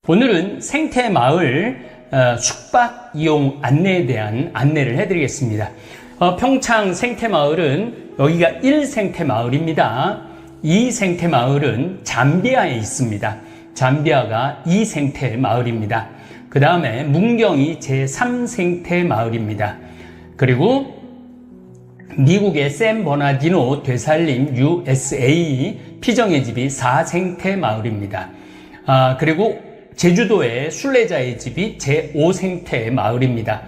오늘은 생태마을 숙박 이용 안내에 대한 안내를 해드리겠습니다. 평창 생태마을은 여기가 1생태마을입니다. 2생태마을은 잠비아에 있습니다. 잠비아가 2생태마을입니다. 그 다음에 문경이 제3생태마을입니다. 그리고 미국의 샌버나디노 되살림 USA 피정의 집이 4생태마을입니다. 그리고 제주도의 순례자의 집이 제5생태마을입니다.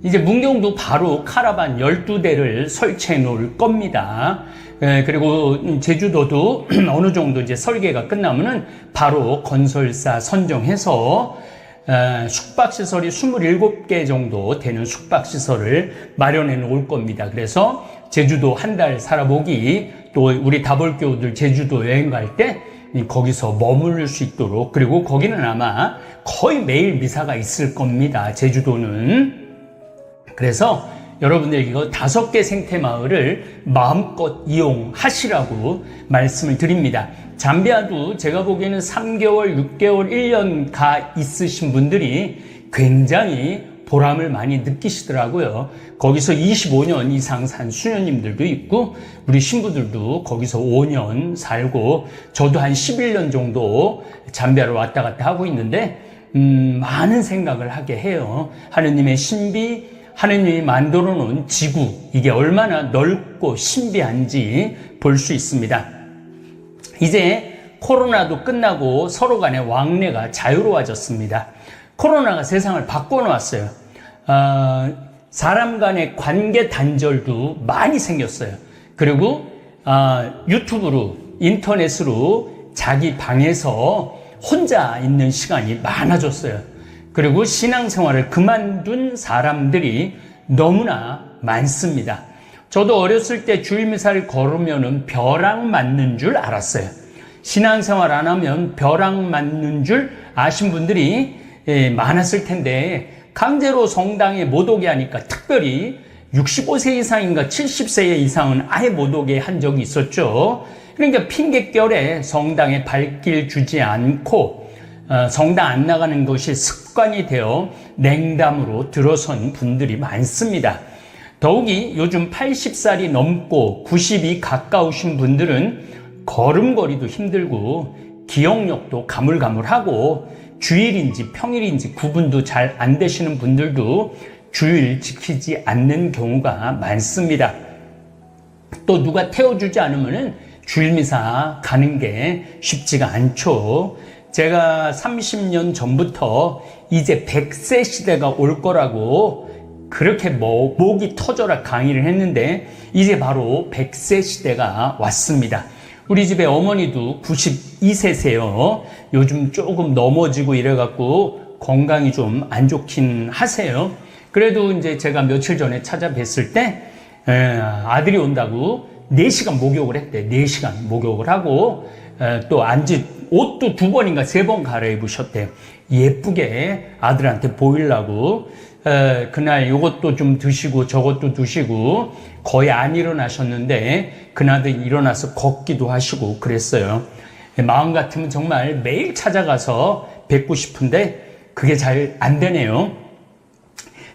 이제 문경도 바로 카라반 12대를 설치해 놓을 겁니다. 그리고 제주도도 어느 정도 이제 설계가 끝나면은 바로 건설사 선정해서 숙박시설이 27개 정도 되는 숙박시설을 마련해 놓을 겁니다. 그래서 제주도 한 달 살아보기, 또 우리 다볼교우들 제주도 여행 갈 때 거기서 머무를 수 있도록, 그리고 거기는 아마 거의 매일 미사가 있을 겁니다. 제주도는. 그래서 여러분들 이거 5개 생태마을을 마음껏 이용하시라고 말씀을 드립니다. 잠비아도 제가 보기에는 3개월, 6개월, 1년 가 있으신 분들이 굉장히 보람을 많이 느끼시더라고요. 거기서 25년 이상 산 수녀님들도 있고, 우리 신부들도 거기서 5년 살고, 저도 한 11년 정도 잠비아를 왔다 갔다 하고 있는데, 많은 생각을 하게 해요. 하느님의 신비, 하느님이 만들어 놓은 지구, 이게 얼마나 넓고 신비한지 볼 수 있습니다. 이제 코로나도 끝나고 서로 간의 왕래가 자유로워졌습니다. 코로나가 세상을 바꿔놓았어요. 사람 간의 관계 단절도 많이 생겼어요. 그리고 유튜브로, 인터넷으로 자기 방에서 혼자 있는 시간이 많아졌어요. 그리고 신앙생활을 그만둔 사람들이 너무나 많습니다. 저도 어렸을 때 주일미사를 걸으면은 벼락 맞는 줄 알았어요. 신앙생활 안 하면 벼락 맞는 줄 아신 분들이 많았을 텐데, 강제로 성당에 못 오게 하니까, 특별히 65세 이상인가 70세 이상은 아예 못 오게 한 적이 있었죠. 그러니까 핑계결에 성당에 발길 주지 않고 성당 안 나가는 것이 습관이 되어 냉담으로 들어선 분들이 많습니다. 더욱이 요즘 80살이 넘고 90이 가까우신 분들은 걸음걸이도 힘들고 기억력도 가물가물하고 주일인지 평일인지 구분도 잘 안 되시는 분들도 주일 지키지 않는 경우가 많습니다. 또 누가 태워주지 않으면 주일미사 가는 게 쉽지가 않죠. 제가 30년 전부터 이제 100세 시대가 올 거라고 그렇게 목이 터져라 강의를 했는데, 이제 바로 100세 시대가 왔습니다. 우리 집에 어머니도 92세세요. 요즘 조금 넘어지고 이래갖고 건강이 좀 안 좋긴 하세요. 그래도 이제 제가 며칠 전에 찾아뵀을 때 아들이 온다고 4시간 목욕을 했대. 4시간 목욕을 하고 또 옷도 2번인가 3번 갈아입으셨대요. 예쁘게 아들한테 보이려고. 그날 요것도 좀 드시고 저것도 드시고 거의 안 일어나셨는데, 그날도 일어나서 걷기도 하시고 그랬어요. 마음 같으면 정말 매일 찾아가서 뵙고 싶은데 그게 잘 안 되네요.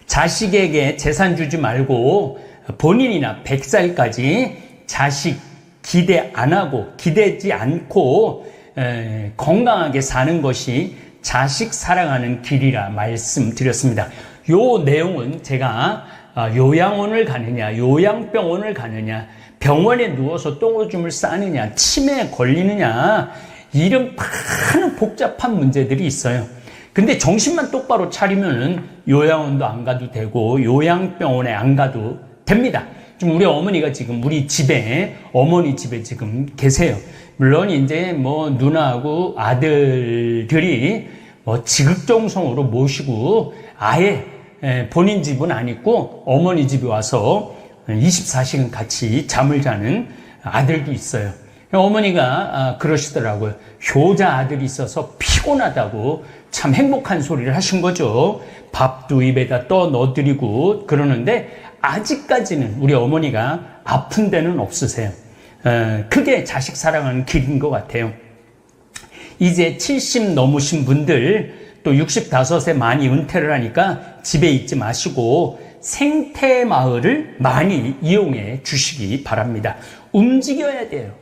자식에게 재산 주지 말고 본인이나 100살까지 자식 기대 안 하고, 기대지 않고 건강하게 사는 것이 자식 사랑하는 길이라 말씀드렸습니다. 요 내용은 제가 요양원을 가느냐, 요양병원을 가느냐, 병원에 누워서 똥오줌을 싸느냐, 치매에 걸리느냐, 이런 많은 복잡한 문제들이 있어요. 근데 정신만 똑바로 차리면은 요양원도 안 가도 되고 요양병원에 안 가도 됩니다. 지금 우리 어머니가 지금 우리 집에, 어머니 집에 지금 계세요. 물론 이제 누나하고 아들들이 지극정성으로 모시고 아예 본인 집은 안 있고 어머니 집에 와서 24시간 같이 잠을 자는 아들도 있어요. 어머니가 그러시더라고요. 효자 아들이 있어서 피곤하다고 참 행복한 소리를 하신 거죠. 밥도 입에다 떠 넣어드리고 그러는데 아직까지는 우리 어머니가 아픈 데는 없으세요. 그게 자식 사랑하는 길인 것 같아요. 이제 70 넘으신 분들 또 65세 많이 은퇴를 하니까 집에 있지 마시고 생태마을을 많이 이용해 주시기 바랍니다. 움직여야 돼요.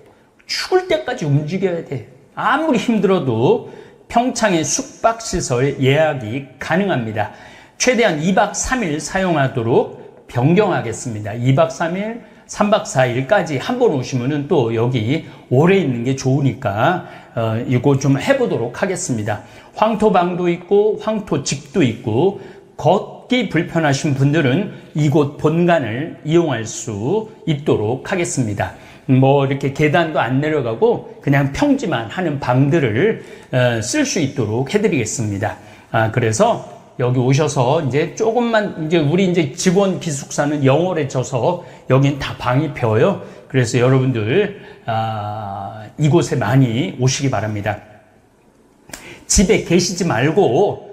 죽을 때까지 움직여야 돼요. 아무리 힘들어도 평창의 숙박시설 예약이 가능합니다. 최대한 2박 3일 사용하도록 변경하겠습니다. 2박 3일, 3박 4일까지 한 번 오시면은 또 여기 오래 있는 게 좋으니까 이거 좀 해보도록 하겠습니다. 황토방도 있고 황토집도 있고 걷기 불편하신 분들은 이곳 본관을 이용할 수 있도록 하겠습니다. 뭐 이렇게 계단도 안 내려가고 그냥 평지만 하는 방들을 쓸 수 있도록 해드리겠습니다. 그래서 여기 오셔서 이제 조금만 이제 우리 이제 직원 기숙사는 영월해져서 여긴 다 방이 벼요. 그래서 여러분들 이곳에 많이 오시기 바랍니다. 집에 계시지 말고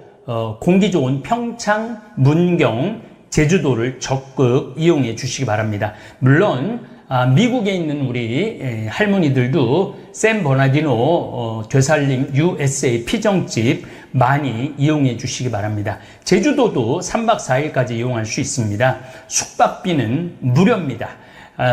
공기 좋은 평창, 문경, 제주도를 적극 이용해 주시기 바랍니다. 물론 미국에 있는 우리 할머니들도 샌버나디노 되살림 USA 피정집 많이 이용해 주시기 바랍니다. 제주도도 3박 4일까지 이용할 수 있습니다. 숙박비는 무료입니다.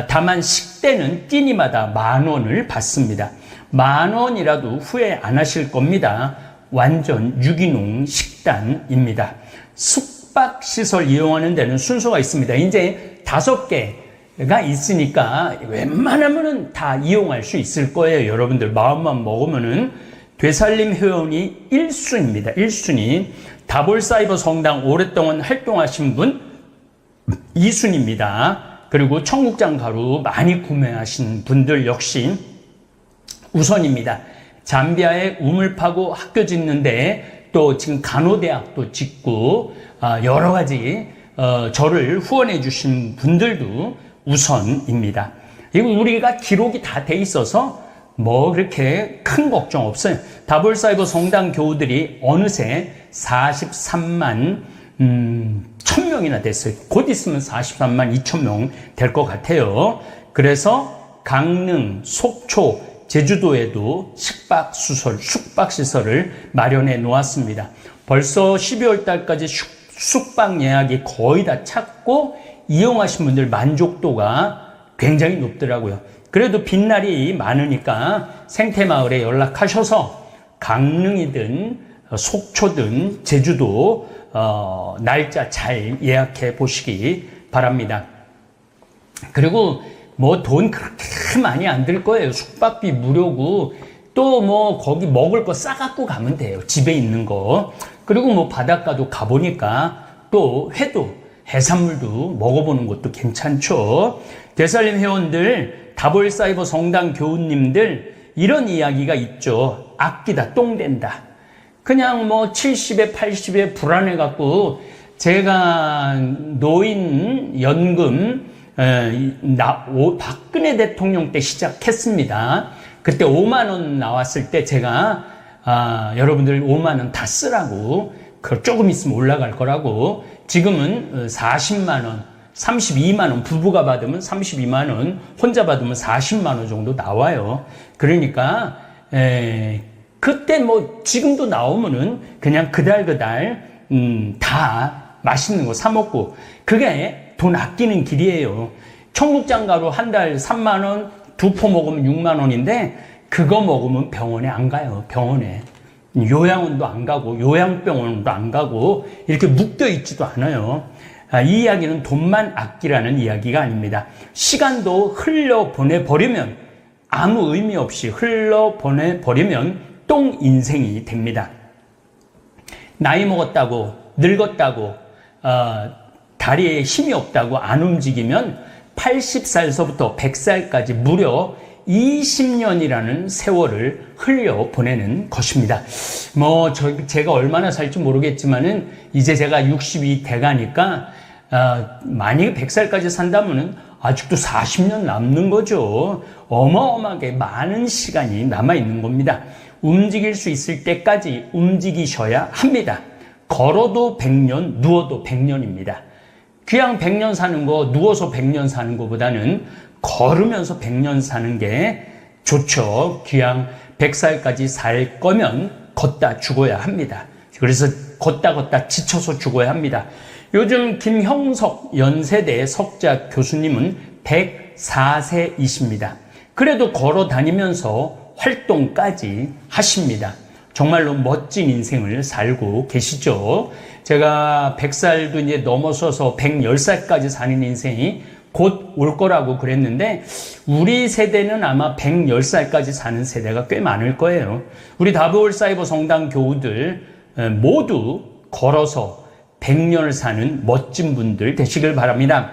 다만 식대는 끼니마다 10,000원을 받습니다. 10,000원이라도 후회 안 하실 겁니다. 완전 유기농 식단입니다. 숙박시설 이용하는 데는 순서가 있습니다. 이제 5개가 있으니까 웬만하면은 다 이용할 수 있을 거예요. 여러분들 마음만 먹으면은 되살림 회원이 1순위입니다. 1순위. 다볼사이버 성당 오랫동안 활동하신 분 2순위입니다. 그리고 청국장 가루 많이 구매하신 분들 역시 우선입니다. 잠비아에 우물 파고 학교 짓는데 또 지금 간호대학도 짓고 여러 가지 저를 후원해 주신 분들도 우선입니다. 이거 우리가 기록이 다 돼 있어서 뭐 그렇게 큰 걱정 없어요. 다볼사이버 성당 교우들이 어느새 43만 1,000명이나 됐어요. 곧 있으면 43만 2,000명 될 것 같아요. 그래서 강릉, 속초, 제주도에도 숙박시설을 마련해 놓았습니다. 벌써 12월 달까지 숙박 예약이 거의 다 찼고 이용하신 분들 만족도가 굉장히 높더라고요. 그래도 빈날이 많으니까 생태마을에 연락하셔서 강릉이든 속초든 제주도 날짜 잘 예약해 보시기 바랍니다. 그리고 뭐 돈 그렇게 많이 안 들 거예요. 숙박비 무료고 또 뭐 거기 먹을 거 싸갖고 가면 돼요. 집에 있는 거. 그리고 뭐 바닷가도 가보니까 또 회도 해산물도 먹어보는 것도 괜찮죠. 되살림 회원들, 다볼사이버 성당 교우님들 이런 이야기가 있죠. 아끼다 똥 된다. 그냥 뭐 70에 80에 불안해갖고 제가 노인연금 박근혜 대통령 때 시작했습니다. 그때 5만 원 나왔을 때 제가 여러분들 5만 원 다 쓰라고 조금 있으면 올라갈 거라고 지금은 40만 원 32만 원 부부가 받으면 32만 원 혼자 받으면 40만 원 정도 나와요. 그러니까 그때 뭐 지금도 나오면은 그냥 그달 다 맛있는 거 사 먹고 그게 돈 아끼는 길이에요. 청국장 가루 한 달 3만 원, 2포 먹으면 6만 원인데 그거 먹으면 병원에 안 가요. 병원에 요양원도 안 가고 요양병원도 안 가고 이렇게 묶여 있지도 않아요. 이 이야기는 돈만 아끼라는 이야기가 아닙니다. 시간도 흘려보내버리면 아무 의미 없이 흘려보내버리면 똥 인생이 됩니다. 나이 먹었다고 늙었다고 다리에 힘이 없다고 안 움직이면 80살서부터 100살까지 무려 20년이라는 세월을 흘려보내는 것입니다. 뭐 제가 얼마나 살지 모르겠지만은 이제 제가 60이 돼가니까 만약에 100살까지 산다면은 아직도 40년 남는 거죠. 어마어마하게 많은 시간이 남아있는 겁니다. 움직일 수 있을 때까지 움직이셔야 합니다. 걸어도 100년, 누워도 100년입니다. 그냥 100년 사는 거, 누워서 100년 사는 것보다는 걸으면서 100년 사는 게 좋죠. 그냥 100살까지 살 거면 걷다 죽어야 합니다. 그래서 걷다 지쳐서 죽어야 합니다. 요즘 김형석 연세대 석자 교수님은 104세이십니다. 그래도 걸어 다니면서 활동까지 하십니다. 정말로 멋진 인생을 살고 계시죠. 제가 100살도 이제 넘어서서 110살까지 사는 인생이 곧 올 거라고 그랬는데 우리 세대는 아마 110살까지 사는 세대가 꽤 많을 거예요. 우리 다보올 사이버 성당 교우들 모두 걸어서 100년을 사는 멋진 분들 되시길 바랍니다.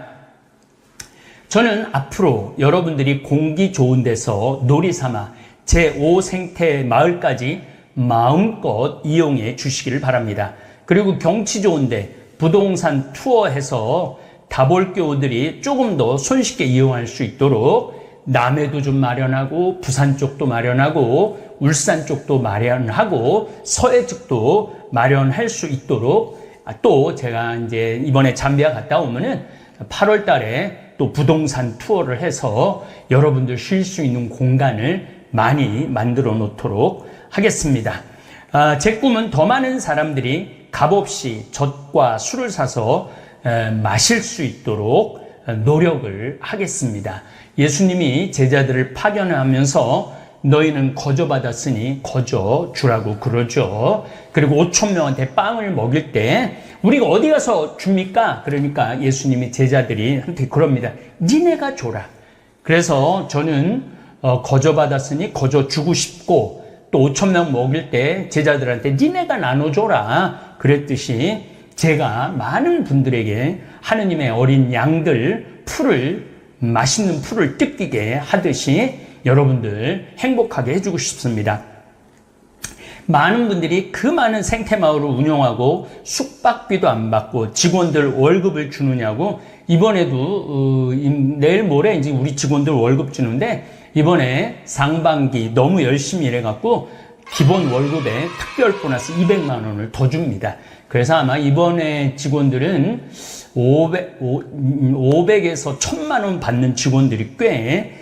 저는 앞으로 여러분들이 공기 좋은 데서 놀이 삼아 제5생태 마을까지 마음껏 이용해 주시기를 바랍니다. 그리고 경치 좋은데 부동산 투어해서 다볼교우들이 조금 더 손쉽게 이용할 수 있도록 남해도 좀 마련하고 부산 쪽도 마련하고 울산 쪽도 마련하고 서해 쪽도 마련할 수 있도록 또 제가 이제 이번에 잠비아 갔다 오면은 8월 달에 또 부동산 투어를 해서 여러분들 쉴 수 있는 공간을 많이 만들어 놓도록 하겠습니다. 제 꿈은 더 많은 사람들이 값없이 젖과 술을 사서 마실 수 있도록 노력을 하겠습니다. 예수님이 제자들을 파견하면서 너희는 거저받았으니 거저 주라고 그러죠. 그리고 5천 명한테 빵을 먹일 때 우리가 어디 가서 줍니까? 그러니까 예수님이 제자들한테 그럽니다. 니네가 줘라. 그래서 저는 거저받았으니 거저 주고 싶고 또 5천 명 먹일 때 제자들한테 니네가 나눠줘라 그랬듯이 제가 많은 분들에게 하느님의 어린 양들 맛있는 풀을 뜯기게 하듯이 여러분들 행복하게 해주고 싶습니다. 많은 분들이 그 많은 생태마을을 운영하고 숙박비도 안 받고 직원들 월급을 주느냐고 이번에도 내일 모레 이제 우리 직원들 월급 주는데 이번에 상반기 너무 열심히 일해갖고 기본 월급에 특별 보너스 200만 원을 더 줍니다. 그래서 아마 이번에 직원들은 500에서 1000만 원 받는 직원들이 꽤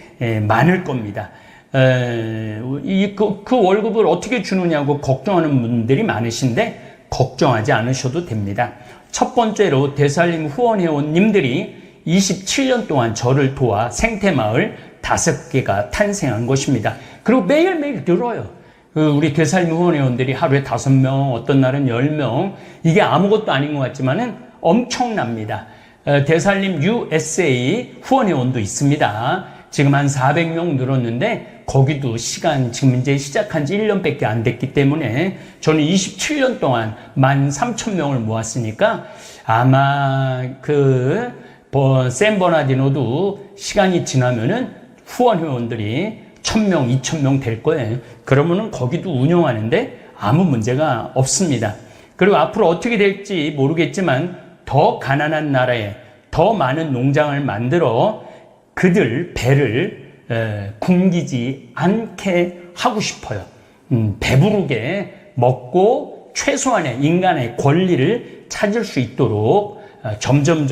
많을 겁니다. 그 월급을 어떻게 주느냐고 걱정하는 분들이 많으신데 걱정하지 않으셔도 됩니다. 첫 번째로 대살림 후원회원님들이 27년 동안 저를 도와 생태마을 5개가 탄생한 것입니다. 그리고 매일매일 늘어요. 우리 대살림 후원회원들이 하루에 5명, 어떤 날은 10명, 이게 아무것도 아닌 것 같지만은 엄청납니다. 대살림 USA 후원회원도 있습니다. 지금 한 400명 늘었는데 거기도 지금 이제 시작한 지 1년밖에 안 됐기 때문에 저는 27년 동안 13,000명을 모았으니까 아마 샌버나디노도 시간이 지나면은 후원회원들이 1,000명, 2,000명 될 거예요. 그러면은 거기도 운영하는데 아무 문제가 없습니다. 그리고 앞으로 어떻게 될지 모르겠지만 더 가난한 나라에 더 많은 농장을 만들어 그들 배를 굶기지 않게 하고 싶어요. 배부르게 먹고 최소한의 인간의 권리를 찾을 수 있도록 점점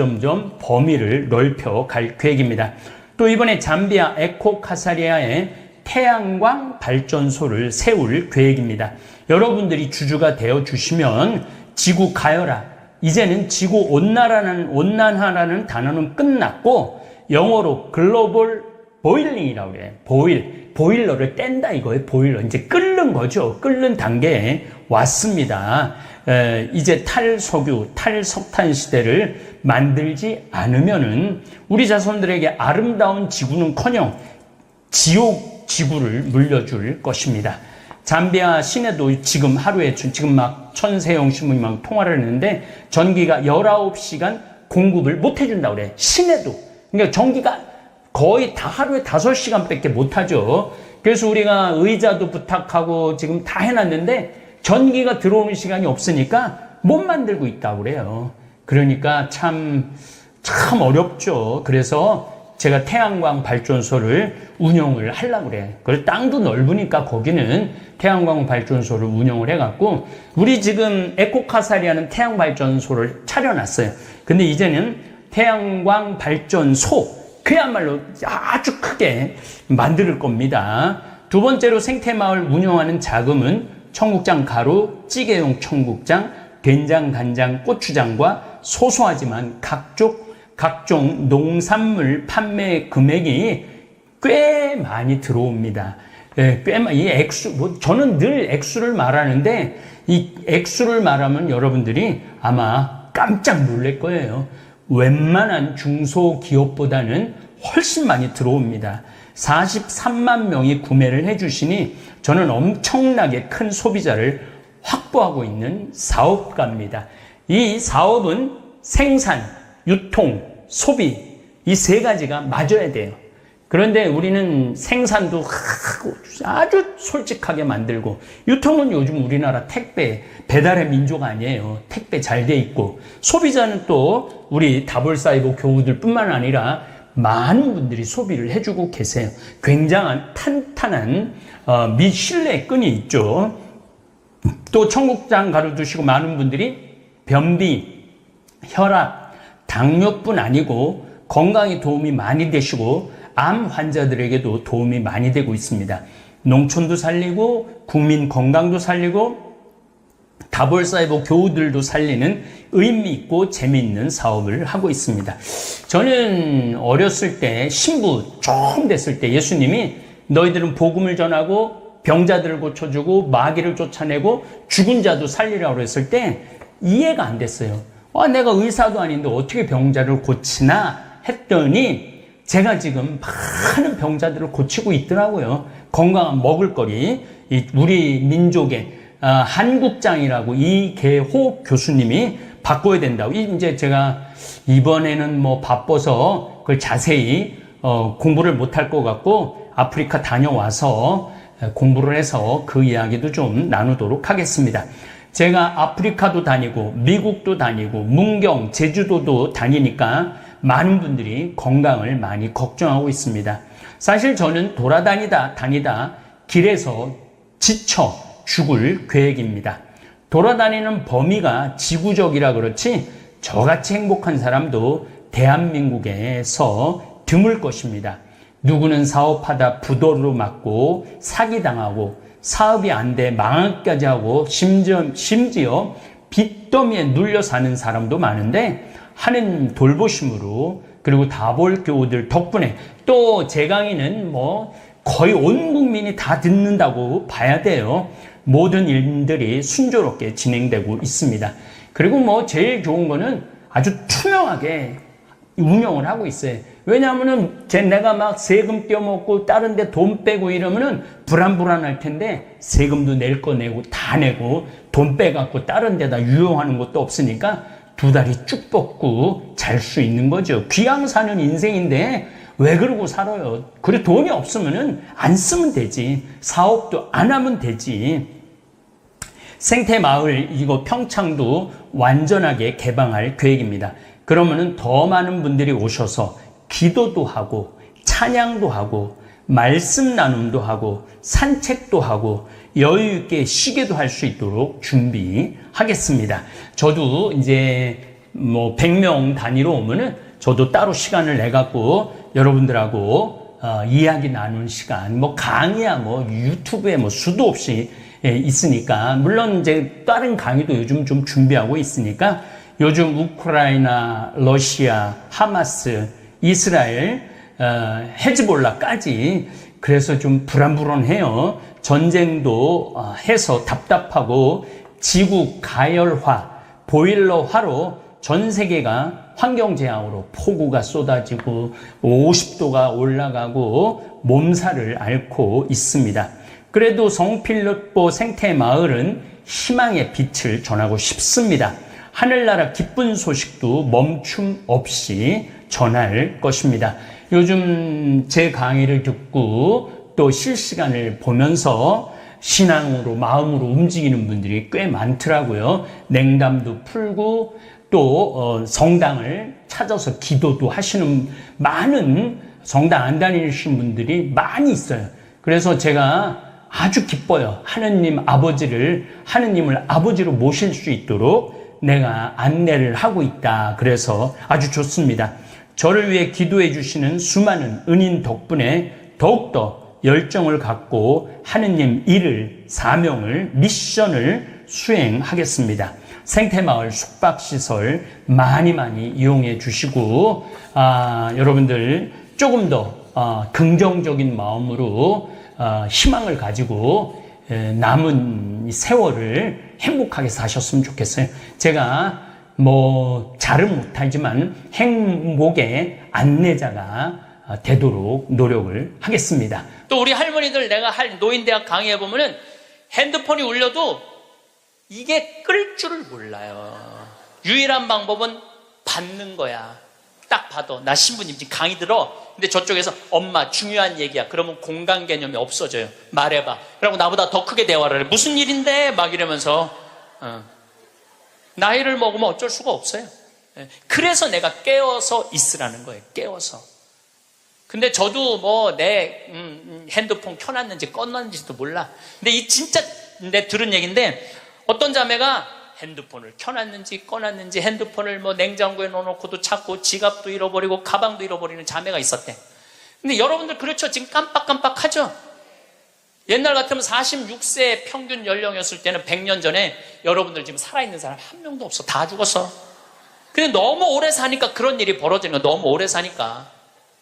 범위를 넓혀 갈 계획입니다. 또 이번에 잠비아 에코카사리아에 태양광 발전소를 세울 계획입니다. 여러분들이 주주가 되어 주시면 지구 가열화, 이제는 지구 온난화라는 단어는 끝났고 영어로 글로벌 보일링이라고 그래요. 보일러를 뗀다 이거예요. 보일러. 이제 끓는 거죠. 끓는 단계에 왔습니다. 이제 탈석유, 탈석탄 시대를 만들지 않으면은 우리 자손들에게 아름다운 지구는커녕 지옥 지구를 물려줄 것입니다. 잠비아 시내도 지금 하루에 지금 막 천세영 신부님 막 통화를 했는데 전기가 19시간 공급을 못 해준다고 그래. 시내도. 그러니까 전기가 거의 다 하루에 5시간밖에 못 하죠. 그래서 우리가 의자도 부탁하고 지금 다 해놨는데 전기가 들어오는 시간이 없으니까 못 만들고 있다고 그래요. 그러니까 참 어렵죠. 그래서 제가 태양광 발전소를 운영을 하려고 그래. 그래서 땅도 넓으니까 거기는 태양광 발전소를 운영을 해갖고 우리 지금 에코카사리아는 태양 발전소를 차려놨어요. 근데 이제는 태양광 발전소 그야말로 아주 크게 만들 겁니다. 두 번째로 생태마을 운영하는 자금은 청국장 가루, 찌개용 청국장, 된장, 간장, 고추장과 소소하지만 각종 농산물 판매 금액이 꽤 많이 들어옵니다. 예, 이 액수, 저는 늘 액수를 말하는데 이 액수를 말하면 여러분들이 아마 깜짝 놀랄 거예요. 웬만한 중소기업보다는 훨씬 많이 들어옵니다. 43만 명이 구매를 해주시니 저는 엄청나게 큰 소비자를 확보하고 있는 사업가입니다. 이 사업은 생산, 유통, 소비 이 세 가지가 맞아야 돼요. 그런데 우리는 생산도 아주 솔직하게 만들고 유통은 요즘 우리나라 택배 배달의 민족 아니에요. 택배 잘 돼 있고 소비자는 또 우리 다볼사이버 교우들 뿐만 아니라 많은 분들이 소비를 해주고 계세요. 굉장한 탄탄한 신뢰의 끈이 있죠. 또 청국장 가루 드시고 많은 분들이 변비, 혈압, 당뇨뿐 아니고 건강에 도움이 많이 되시고 암 환자들에게도 도움이 많이 되고 있습니다. 농촌도 살리고 국민 건강도 살리고 다볼사이버 교우들도 살리는 의미 있고 재미있는 사업을 하고 있습니다. 저는 어렸을 때 신부 처음 됐을 때 예수님이 너희들은 복음을 전하고 병자들을 고쳐주고 마귀를 쫓아내고 죽은 자도 살리라고 했을 때 이해가 안 됐어요. 내가 의사도 아닌데 어떻게 병자를 고치나 했더니 제가 지금 많은 병자들을 고치고 있더라고요. 건강한 먹을거리, 우리 민족의 한국장이라고 이계호 교수님이 바꿔야 된다고. 이제 제가 이번에는 뭐 바빠서 그걸 자세히 공부를 못할 것 같고 아프리카 다녀와서 공부를 해서 그 이야기도 좀 나누도록 하겠습니다. 제가 아프리카도 다니고 미국도 다니고 문경, 제주도도 다니니까 많은 분들이 건강을 많이 걱정하고 있습니다. 사실 저는 다니다 길에서 지쳐 죽을 계획입니다. 돌아다니는 범위가 지구적이라 그렇지 저같이 행복한 사람도 대한민국에서 드물 것입니다. 누구는 사업하다 부도로 맞고 사기당하고 사업이 안 돼 망하기까지 하고 심지어 빚더미에 눌려 사는 사람도 많은데 하느님 돌보심으로 그리고 다볼 교우들 덕분에 또 제 강의는 뭐 거의 온 국민이 다 듣는다고 봐야 돼요. 모든 일들이 순조롭게 진행되고 있습니다. 그리고 뭐 제일 좋은 거는 아주 투명하게 운영을 하고 있어요. 왜냐하면은 내가 막 세금 떼어먹고 다른 데 돈 빼고 이러면은 불안할 텐데 세금도 낼 거 내고 다 내고 돈 빼갖고 다른 데다 유용하는 것도 없으니까 두 다리 쭉 뻗고 잘 수 있는 거죠. 귀양 사는 인생인데 왜 그러고 살아요? 그래 돈이 없으면은 안 쓰면 되지. 사업도 안 하면 되지. 생태마을 이거 평창도 완전하게 개방할 계획입니다. 그러면은 더 많은 분들이 오셔서 기도도 하고 찬양도 하고 말씀 나눔도 하고 산책도 하고 여유 있게 쉬게도 할 수 있도록 준비하겠습니다. 저도 이제 뭐 100명 단위로 오면은 저도 따로 시간을 내 갖고 여러분들하고 이야기 나누는 시간, 뭐 강의야 뭐 유튜브에 뭐 수도 없이 있으니까 물론 이제 다른 강의도 요즘 좀 준비하고 있으니까 요즘 우크라이나, 러시아, 하마스, 이스라엘, 헤즈볼라까지 그래서 좀 불안해요. 전쟁도 해서 답답하고 지구 가열화, 보일러화로 전 세계가 환경재앙으로 폭우가 쏟아지고 50도가 올라가고 몸살을 앓고 있습니다. 그래도 성필립보 생태마을은 희망의 빛을 전하고 싶습니다. 하늘나라 기쁜 소식도 멈춤 없이 전할 것입니다. 요즘 제 강의를 듣고 또 실시간을 보면서 신앙으로 마음으로 움직이는 분들이 꽤 많더라고요. 냉담도 풀고 또 성당을 찾아서 기도도 하시는 많은 성당 안 다니시는 분들이 많이 있어요. 그래서 제가 아주 기뻐요. 하느님을 아버지로 모실 수 있도록 내가 안내를 하고 있다. 그래서 아주 좋습니다. 저를 위해 기도해 주시는 수많은 은인 덕분에 더욱더 열정을 갖고 하느님 일을, 사명을, 미션을 수행하겠습니다. 생태마을 숙박시설 많이 이용해 주시고, 여러분들 조금 더 긍정적인 마음으로 희망을 가지고 남은 세월을 행복하게 사셨으면 좋겠어요. 제가 잘은 못하지만 행복의 안내자가 되도록 노력을 하겠습니다. 또 우리 할머니들 내가 노인대학 강의해 보면은 핸드폰이 울려도 이게 끌 줄을 몰라요. 유일한 방법은 받는 거야. 딱 봐도 나 신부님 지금 강의 들어. 근데 저쪽에서 엄마 중요한 얘기야. 그러면 공간 개념이 없어져요. 말해봐. 그리고 나보다 더 크게 대화를 해. 무슨 일인데? 막 이러면서 나이를 먹으면 어쩔 수가 없어요. 그래서 내가 깨워서 있으라는 거예요. 깨워서. 근데 저도 내 핸드폰 켜놨는지 껐는지도 몰라. 근데 이 진짜 내 들은 얘기인데 어떤 자매가 핸드폰을 켜놨는지 꺼놨는지 핸드폰을 냉장고에 넣어놓고도 찾고 지갑도 잃어버리고 가방도 잃어버리는 자매가 있었대. 근데 여러분들 그렇죠? 지금 깜빡깜빡하죠? 옛날 같으면 46세 평균 연령이었을 때는 100년 전에 여러분들 지금 살아있는 사람 한 명도 없어. 다 죽었어. 근데 너무 오래 사니까 그런 일이 벌어지는 거야. 너무 오래 사니까.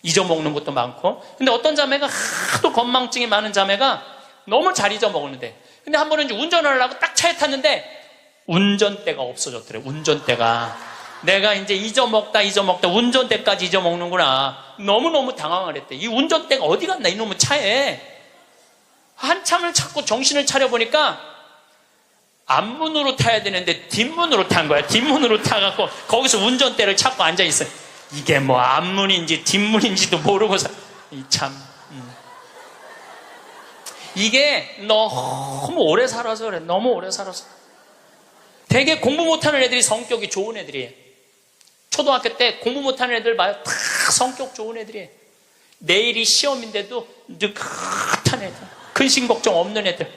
잊어먹는 것도 많고. 근데 어떤 자매가 하도 건망증이 많은 자매가 너무 잘 잊어먹었는데, 근데 한 번은 이제 운전을 하려고 딱 차에 탔는데 운전대가 없어졌더래. 운전대가. 내가 이제 잊어먹다 운전대까지 잊어먹는구나. 너무너무 당황을 했대. 이 운전대가 어디 갔나 이놈의 차에. 한참을 찾고 정신을 차려보니까 앞문으로 타야 되는데 뒷문으로 탄 거야. 뒷문으로 타갖고 거기서 운전대를 찾고 앉아있어요. 이게 앞문인지 뒷문인지도 모르고서 참 이게 너무 오래 살아서 그래. 너무 오래 살아서. 되게 공부 못하는 애들이 성격이 좋은 애들이에요. 초등학교 때 공부 못하는 애들 봐요. 다 성격 좋은 애들이에요. 내일이 시험인데도 느긋한 애들, 근심 걱정 없는 애들.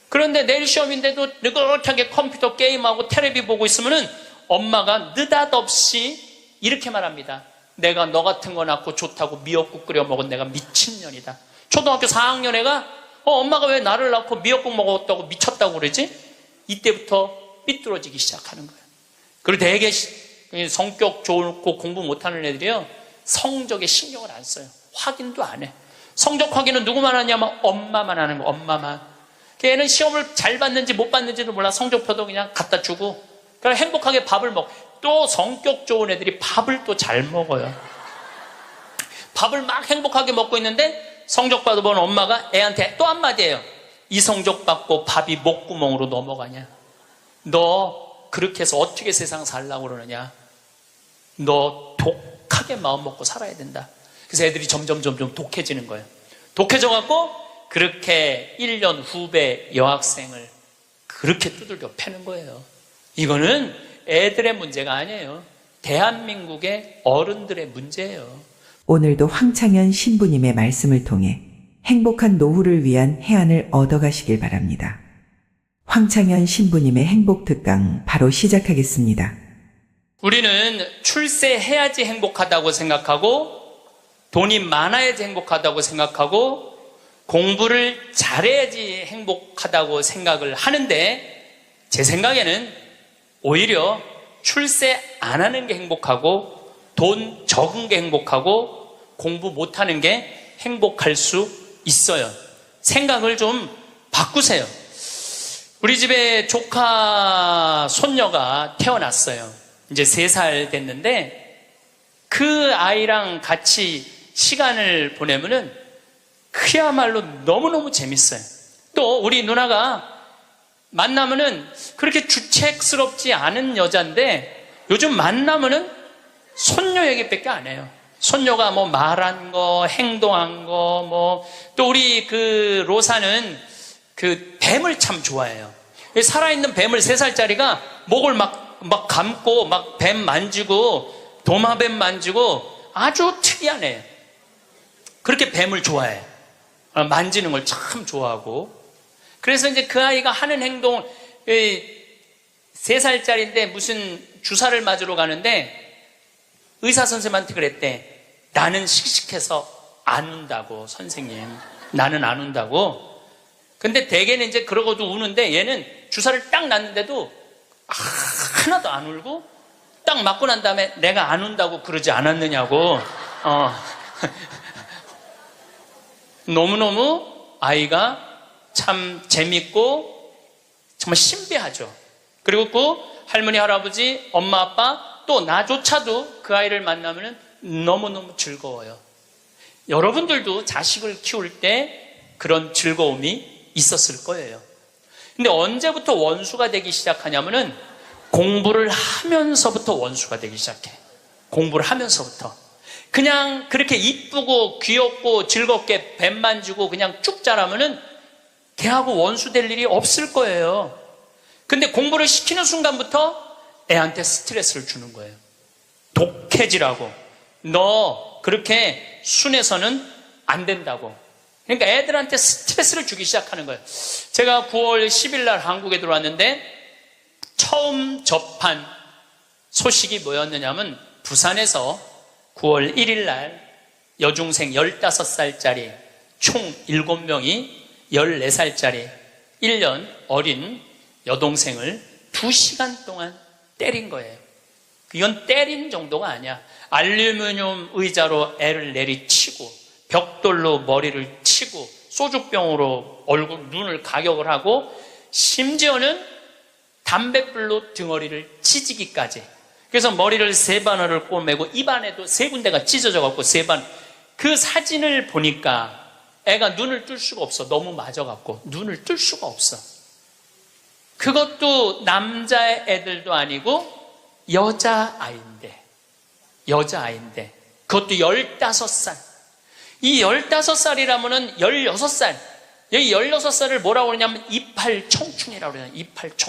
그런데 내일 시험인데도 느긋하게 컴퓨터 게임하고 텔레비 보고 있으면은 엄마가 느닷없이 이렇게 말합니다. 내가 너 같은 거 낳고 좋다고 미역국 끓여 먹은 내가 미친년이다. 초등학교 4학년 애가 엄마가 왜 나를 낳고 미역국 먹었다고 미쳤다고 그러지? 이때부터 삐뚤어지기 시작하는 거예요. 그리고 되게 성격 좋고 공부 못하는 애들이요, 성적에 신경을 안 써요. 확인도 안 해. 성적 확인은 누구만 하냐면 엄마만 하는 거예요. 엄마만. 걔는 시험을 잘 봤는지 못 봤는지도 몰라. 성적표도 그냥 갖다 주고. 그럼 행복하게 밥을 먹고. 또 성격 좋은 애들이 밥을 또 잘 먹어요. 밥을 막 행복하게 먹고 있는데 성적 받아본 엄마가 애한테 또 한마디예요. 이 성적 받고 밥이 목구멍으로 넘어가냐? 너 그렇게 해서 어떻게 세상 살라고 그러느냐? 너 독하게 마음 먹고 살아야 된다. 그래서 애들이 점점 독해지는 거예요. 독해져갖고 그렇게 1년 후배 여학생을 그렇게 두들겨 패는 거예요. 이거는 애들의 문제가 아니에요. 대한민국의 어른들의 문제예요. 오늘도 황창현 신부님의 말씀을 통해 행복한 노후를 위한 해안을 얻어가시길 바랍니다. 황창현 신부님의 행복특강 바로 시작하겠습니다. 우리는 출세해야지 행복하다고 생각하고, 돈이 많아야지 행복하다고 생각하고, 공부를 잘해야지 행복하다고 생각을 하는데, 제 생각에는 오히려 출세 안 하는 게 행복하고, 돈 적은 게 행복하고, 공부 못하는 게 행복할 수 있어요. 생각을 좀 바꾸세요. 우리 집에 조카 손녀가 태어났어요. 이제 3살 됐는데 그 아이랑 같이 시간을 보내면은 그야말로 너무너무 재밌어요. 또 우리 누나가 만나면은 그렇게 주책스럽지 않은 여잔데 요즘 만나면은 손녀 얘기밖에 안 해요. 손녀가 말한 거, 행동한 거, 또 우리 그 로사는 그 뱀을 참 좋아해요. 살아있는 뱀을 3살짜리가 목을 막 감고 막 뱀 만지고 도마뱀 만지고 아주 특이한 애. 그렇게 뱀을 좋아해. 만지는 걸 참 좋아하고. 그래서 이제 그 아이가 하는 행동, 3살짜리인데 무슨 주사를 맞으러 가는데 의사 선생님한테 그랬대. 나는 씩씩해서 안 운다고, 선생님. 나는 안 운다고. 근데 대개는 이제 그러고도 우는데 얘는 주사를 딱 놨는데도 하나도 안 울고 딱 맞고 난 다음에 내가 안 운다고 그러지 않았느냐고. 너무너무 아이가 참 재밌고 정말 신비하죠. 그리고 그 할머니, 할아버지, 엄마, 아빠 또 나조차도 그 아이를 만나면 너무너무 즐거워요. 여러분들도 자식을 키울 때 그런 즐거움이 있었을 거예요. 근데 언제부터 원수가 되기 시작하냐면은 공부를 하면서부터 원수가 되기 시작해. 공부를 하면서부터. 그냥 그렇게 이쁘고 귀엽고 즐겁게 뱀만 주고 그냥 쭉 자라면은 걔하고 원수 될 일이 없을 거예요. 근데 공부를 시키는 순간부터 애한테 스트레스를 주는 거예요. 독해지라고. 너 그렇게 순해서는 안 된다고. 그러니까 애들한테 스트레스를 주기 시작하는 거예요. 제가 9월 10일 날 한국에 들어왔는데 처음 접한 소식이 뭐였느냐면 부산에서 9월 1일 날 여중생 15살짜리 총 7명이 14살짜리 1년 어린 여동생을 2시간 동안 때린 거예요. 이건 때린 정도가 아니야. 알루미늄 의자로 애를 내리치고 벽돌로 머리를 치고 소주병으로 얼굴, 눈을 가격을 하고 심지어는 담뱃불로 등어리를 찢기까지. 그래서 머리를 3바늘을 꼬매고 입안에도 3군데가 찢어져 갖고 3번. 그 사진을 보니까 애가 눈을 뜰 수가 없어. 너무 맞아갖고 눈을 뜰 수가 없어. 그것도 남자의 애들도 아니고 여자아이인데 그것도 15살. 이 15살이라면은 16살. 여기 16살을 뭐라고 그러냐면 이팔 청춘이라고 그러잖아요.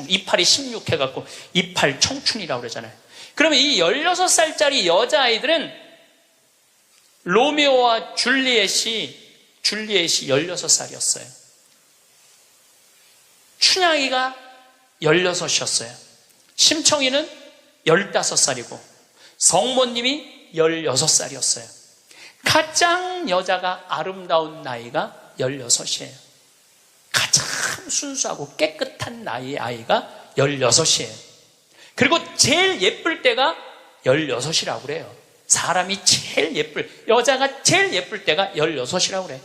이팔이 16 해갖고 이팔 청춘이라고 그러잖아요. 그러면 이 16살짜리 여자아이들은 로미오와 줄리엣이 16살이었어요. 춘향이가 16이었어요. 심청이는 15살이고 성모님이 16살이었어요. 가장 여자가 아름다운 나이가 16이에요. 가장 순수하고 깨끗한 나이의 아이가 16이에요. 그리고 제일 예쁠 때가 16이라고 그래요. 사람이 제일 여자가 제일 예쁠 때가 16이라고 그래요.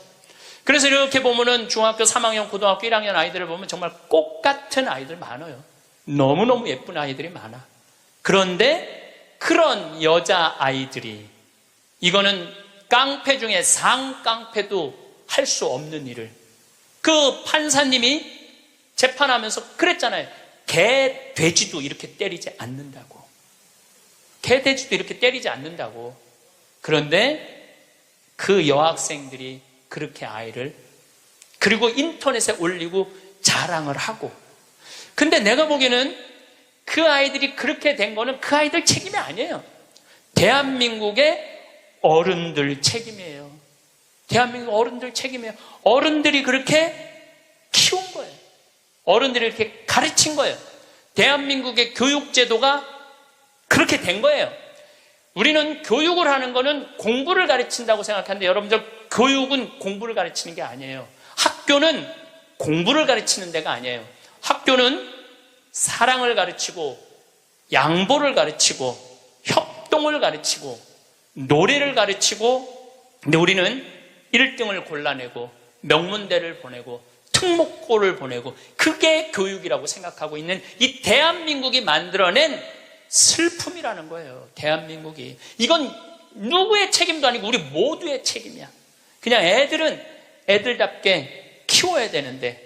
그래서 이렇게 보면은 중학교 3학년, 고등학교 1학년 아이들을 보면 정말 꽃 같은 아이들 많아요. 너무너무 예쁜 아이들이 많아. 그런데 그런 여자아이들이, 이거는 깡패 중에 상깡패도 할 수 없는 일을, 그 판사님이 재판하면서 그랬잖아요. 개, 돼지도 이렇게 때리지 않는다고. 개, 돼지도 이렇게 때리지 않는다고. 그런데 그 여학생들이 그렇게 아이를, 그리고 인터넷에 올리고 자랑을 하고. 근데 내가 보기에는 그 아이들이 그렇게 된 거는 그 아이들 책임이 아니에요. 대한민국의 어른들 책임이에요. 대한민국 어른들 책임이에요. 어른들이 그렇게 키운 거예요. 어른들이 이렇게 가르친 거예요. 대한민국의 교육제도가 그렇게 된 거예요. 우리는 교육을 하는 거는 공부를 가르친다고 생각하는데 여러분들, 교육은 공부를 가르치는 게 아니에요. 학교는 공부를 가르치는 데가 아니에요. 학교는 사랑을 가르치고 양보를 가르치고 협동을 가르치고 노래를 가르치고, 근데 우리는 1등을 골라내고 명문대를 보내고 특목고를 보내고 그게 교육이라고 생각하고 있는 이 대한민국이 만들어낸 슬픔이라는 거예요. 대한민국이. 이건 누구의 책임도 아니고 우리 모두의 책임이야. 그냥 애들은 애들답게 키워야 되는데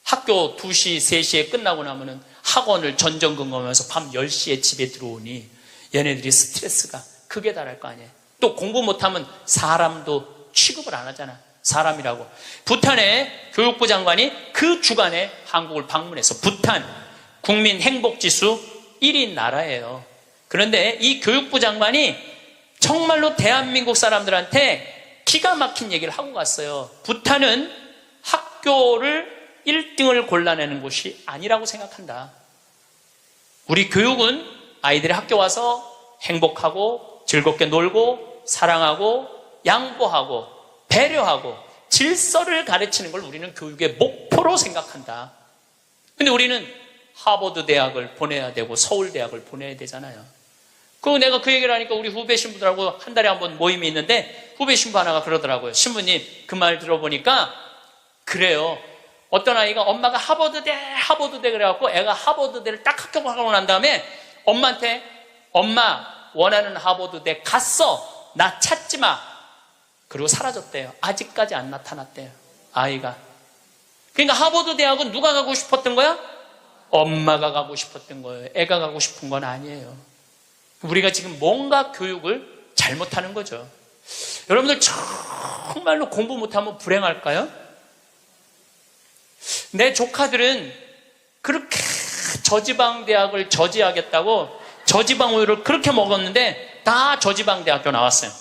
학교 2시, 3시에 끝나고 나면은 학원을 전전긍긍하면서 밤 10시에 집에 들어오니 얘네들이 스트레스가 극에 달할 거 아니에요. 또 공부 못하면 사람도 취급을 안 하잖아. 사람이라고. 부탄의 교육부 장관이 그 주간에 한국을 방문해서, 부탄 국민 행복지수 1위 나라예요. 그런데 이 교육부 장관이 정말로 대한민국 사람들한테 기가 막힌 얘기를 하고 갔어요. 부탄은 학교를 1등을 골라내는 곳이 아니라고 생각한다. 우리 교육은 아이들이 학교 와서 행복하고 즐겁게 놀고 사랑하고 양보하고 배려하고 질서를 가르치는 걸 우리는 교육의 목표로 생각한다. 근데 우리는 하버드 대학을 보내야 되고 서울대학을 보내야 되잖아요. 내가 그 얘기를 하니까 우리 후배 신부들하고 한 달에 한 번 모임이 있는데 후배 신부 하나가 그러더라고요. 신부님, 그 말 들어보니까 그래요. 어떤 아이가 엄마가 하버드대 그래갖고 애가 하버드대를 딱 합격하고 난 다음에 엄마한테 엄마 원하는 하버드대 갔어. 나 찾지 마. 그리고 사라졌대요. 아직까지 안 나타났대요. 아이가. 그러니까 하버드 대학은 누가 가고 싶었던 거야? 엄마가 가고 싶었던 거예요. 애가 가고 싶은 건 아니에요. 우리가 지금 뭔가 교육을 잘못하는 거죠. 여러분들 정말로 공부 못하면 불행할까요? 내 조카들은 그렇게 저지방 대학을 저지하겠다고 저지방 우유를 그렇게 먹었는데 다 저지방 대학교 나왔어요.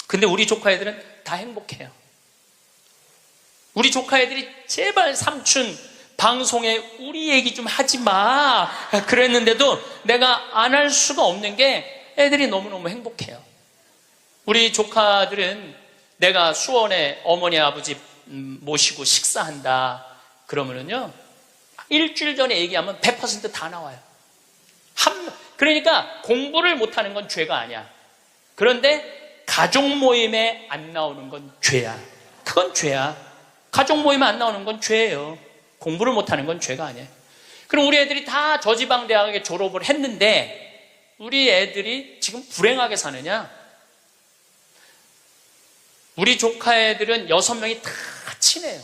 근데 우리 조카 애들은 다 행복해요. 우리 조카 애들이 제발 삼촌 방송에 우리 얘기 좀 하지 마 그랬는데도 내가 안 할 수가 없는 게 애들이 너무너무 행복해요. 우리 조카들은 내가 수원에 어머니 아버지 모시고 식사한다 그러면은요 일주일 전에 얘기하면 100% 다 나와요. 그러니까 공부를 못하는 건 죄가 아니야. 그런데 가족 모임에 안 나오는 건 죄야. 그건 죄야. 가족 모임에 안 나오는 건 죄예요. 공부를 못하는 건 죄가 아니에요. 그럼 우리 애들이 다 저지방 대학에 졸업을 했는데 우리 애들이 지금 불행하게 사느냐? 우리 조카 애들은 6명이 다 친해요.